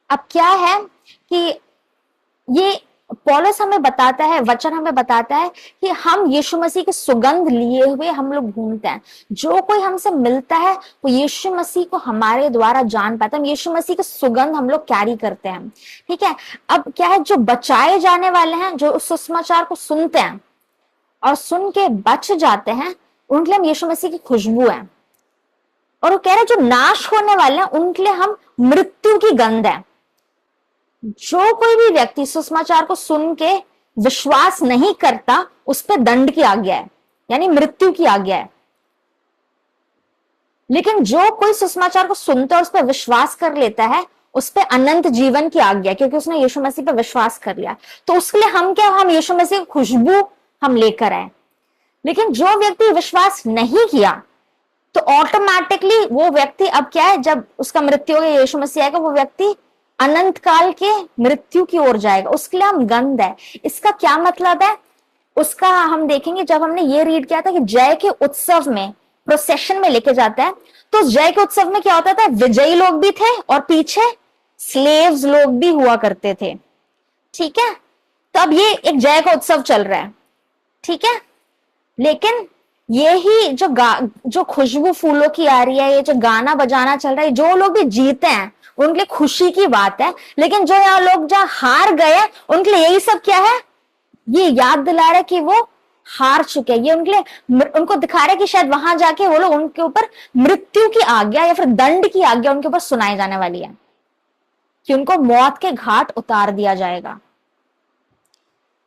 अब क्या है कि ये पौलुस हमें बताता है, वचन हमें बताता है कि हम यीशु मसीह की सुगंध लिए हुए हम लोग घूमते हैं। जो कोई हमसे मिलता है वो यीशु मसीह को हमारे द्वारा जान पाता है। हम यीशु मसीह की सुगंध हम लोग कैरी करते हैं, ठीक है। अब क्या है, जो बचाए जाने वाले हैं, जो उस सुसमाचार को सुनते हैं और सुन के बच जाते हैं, उनके लिए हम यीशु मसीह की खुशबू है। और वो कह रहे जो नाश होने वाले हैं उनके लिए हम मृत्यु की गंध है। जो कोई भी व्यक्ति सुसमाचार को सुन के विश्वास नहीं करता उस पर दंड की आज्ञा है, यानी मृत्यु की आज्ञा है। लेकिन जो कोई सुसमाचार को सुनता है उस पर विश्वास कर लेता है, उस पर अनंत जीवन की आज्ञा है, क्योंकि उसने यीशु मसीह पर विश्वास कर लिया। तो उसके लिए हम क्या, हम यीशु मसीह की खुशबू हम लेकर आए। लेकिन जो व्यक्ति विश्वास नहीं किया तो ऑटोमेटिकली वो व्यक्ति अब क्या है, जब उसका मृत्यु होगा, यीशु मसीह आएगा, वो व्यक्ति अनंत काल के मृत्यु की ओर जाएगा। उसके लिए हम गंध है। इसका क्या मतलब है उसका हम देखेंगे जब हमने ये रीड किया था कि जय के उत्सव में, प्रोसेशन में लेके जाता है। तो जय के उत्सव में क्या होता था, विजयी लोग भी थे और पीछे स्लेव्स लोग भी हुआ करते थे, ठीक है। तो अब ये एक जय का उत्सव चल रहा है, ठीक है। लेकिन ये ही जो खुशबू फूलों की आ रही है, ये जो गाना बजाना चल रहा है, जो लोग भी जीते हैं उनके लिए खुशी की बात है। लेकिन जो यहाँ लोग जहाँ हार गए उनके लिए यही सब क्या है, ये याद दिला रहा है कि वो हार चुके हैं। ये उनके लिए उनको दिखा रहा है कि शायद वहां जाके वो लोग, उनके ऊपर मृत्यु की आज्ञा या फिर दंड की आज्ञा उनके ऊपर सुनाई जाने वाली है, कि उनको मौत के घाट उतार दिया जाएगा।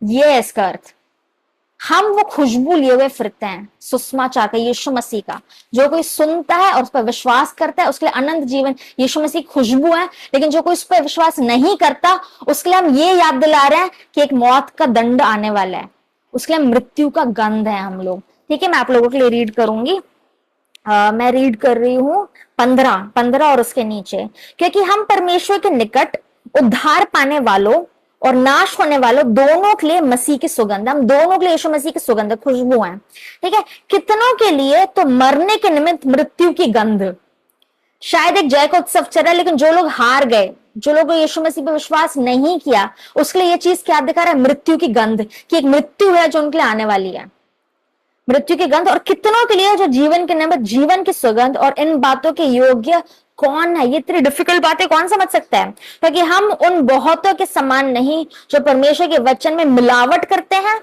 ये है इसका अर्थ। हम वो खुशबू लिए हुए फिरते हैं सुसमाचार का, यीशु मसीह का। जो कोई सुनता है और उस पर विश्वास करता है उसके लिए अनंत जीवन, यीशु मसीह खुशबू है। लेकिन जो कोई उस पर विश्वास नहीं करता उसके लिए हम ये याद दिला रहे हैं कि एक मौत का दंड आने वाला है। उसके लिए मृत्यु का गंध है हम लोग, ठीक है। मैं आप लोगों के लिए रीड करूंगी। मैं रीड कर रही हूँ 15 और उसके नीचे। क्योंकि हम परमेश्वर के निकट उद्धार पाने वालों और नाश होने वालों दोनों के लिए मसीह की सुगंध, हम दोनों के लिए यीशु मसीह की सुगंध, खुशबू है, ठीक है। कितनों के लिए तो मरने के निमित्त मृत्यु की गंध। शायद एक जय का उत्सव चल रहा है, लेकिन जो लोग हार गए, जो लोग यीशु मसीह पर विश्वास नहीं किया, उसके लिए ये चीज क्या दिखा रहा है, मृत्यु की गंध, कि एक मृत्यु है जो उनके लिए आने वाली है, मृत्यु की गंध। और कितनों के लिए जो जीवन के निमित्त जीवन की सुगंध। और इन बातों के योग्य कौन है? ये इतनी डिफिकल्ट बातें कौन समझ सकता है? क्योंकि हम उन बहुतों के समान नहीं जो परमेश्वर के वचन में मिलावट करते हैं,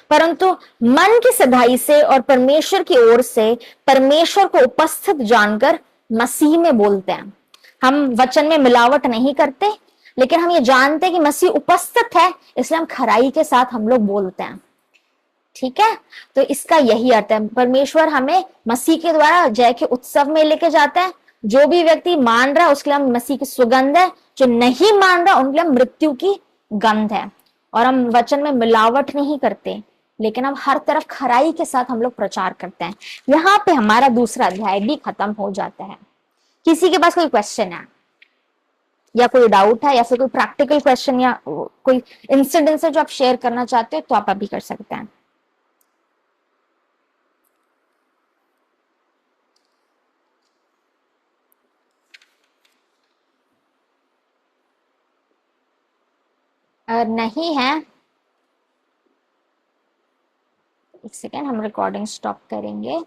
परंतु मन की सधाई से और परमेश्वर की ओर से परमेश्वर को उपस्थित जानकर मसीह में बोलते हैं। हम वचन में मिलावट नहीं करते, लेकिन हम ये जानते हैं कि मसीह उपस्थित है, इसलिए हम खराई के साथ हम लोग बोलते हैं, ठीक है। तो इसका यही अर्थ है। परमेश्वर हमें मसीह के द्वारा जय के उत्सव में लेके जाता है। जो भी व्यक्ति मान रहा है उसके लिए हम मसीह की सुगंध है, जो नहीं मान रहा उनके लिए मृत्यु की गंध है। और हम वचन में मिलावट नहीं करते, लेकिन हम हर तरफ खराई के साथ हम लोग प्रचार करते हैं। यहाँ पे हमारा दूसरा अध्याय भी खत्म हो जाता है। किसी के पास कोई क्वेश्चन है या कोई डाउट है या फिर कोई प्रैक्टिकल क्वेश्चन या कोई इंसिडेंट है जो आप शेयर करना चाहते हो, तो आप अभी कर सकते हैं। अगर नहीं है, एक सेकेंड, हम रिकॉर्डिंग स्टॉप करेंगे।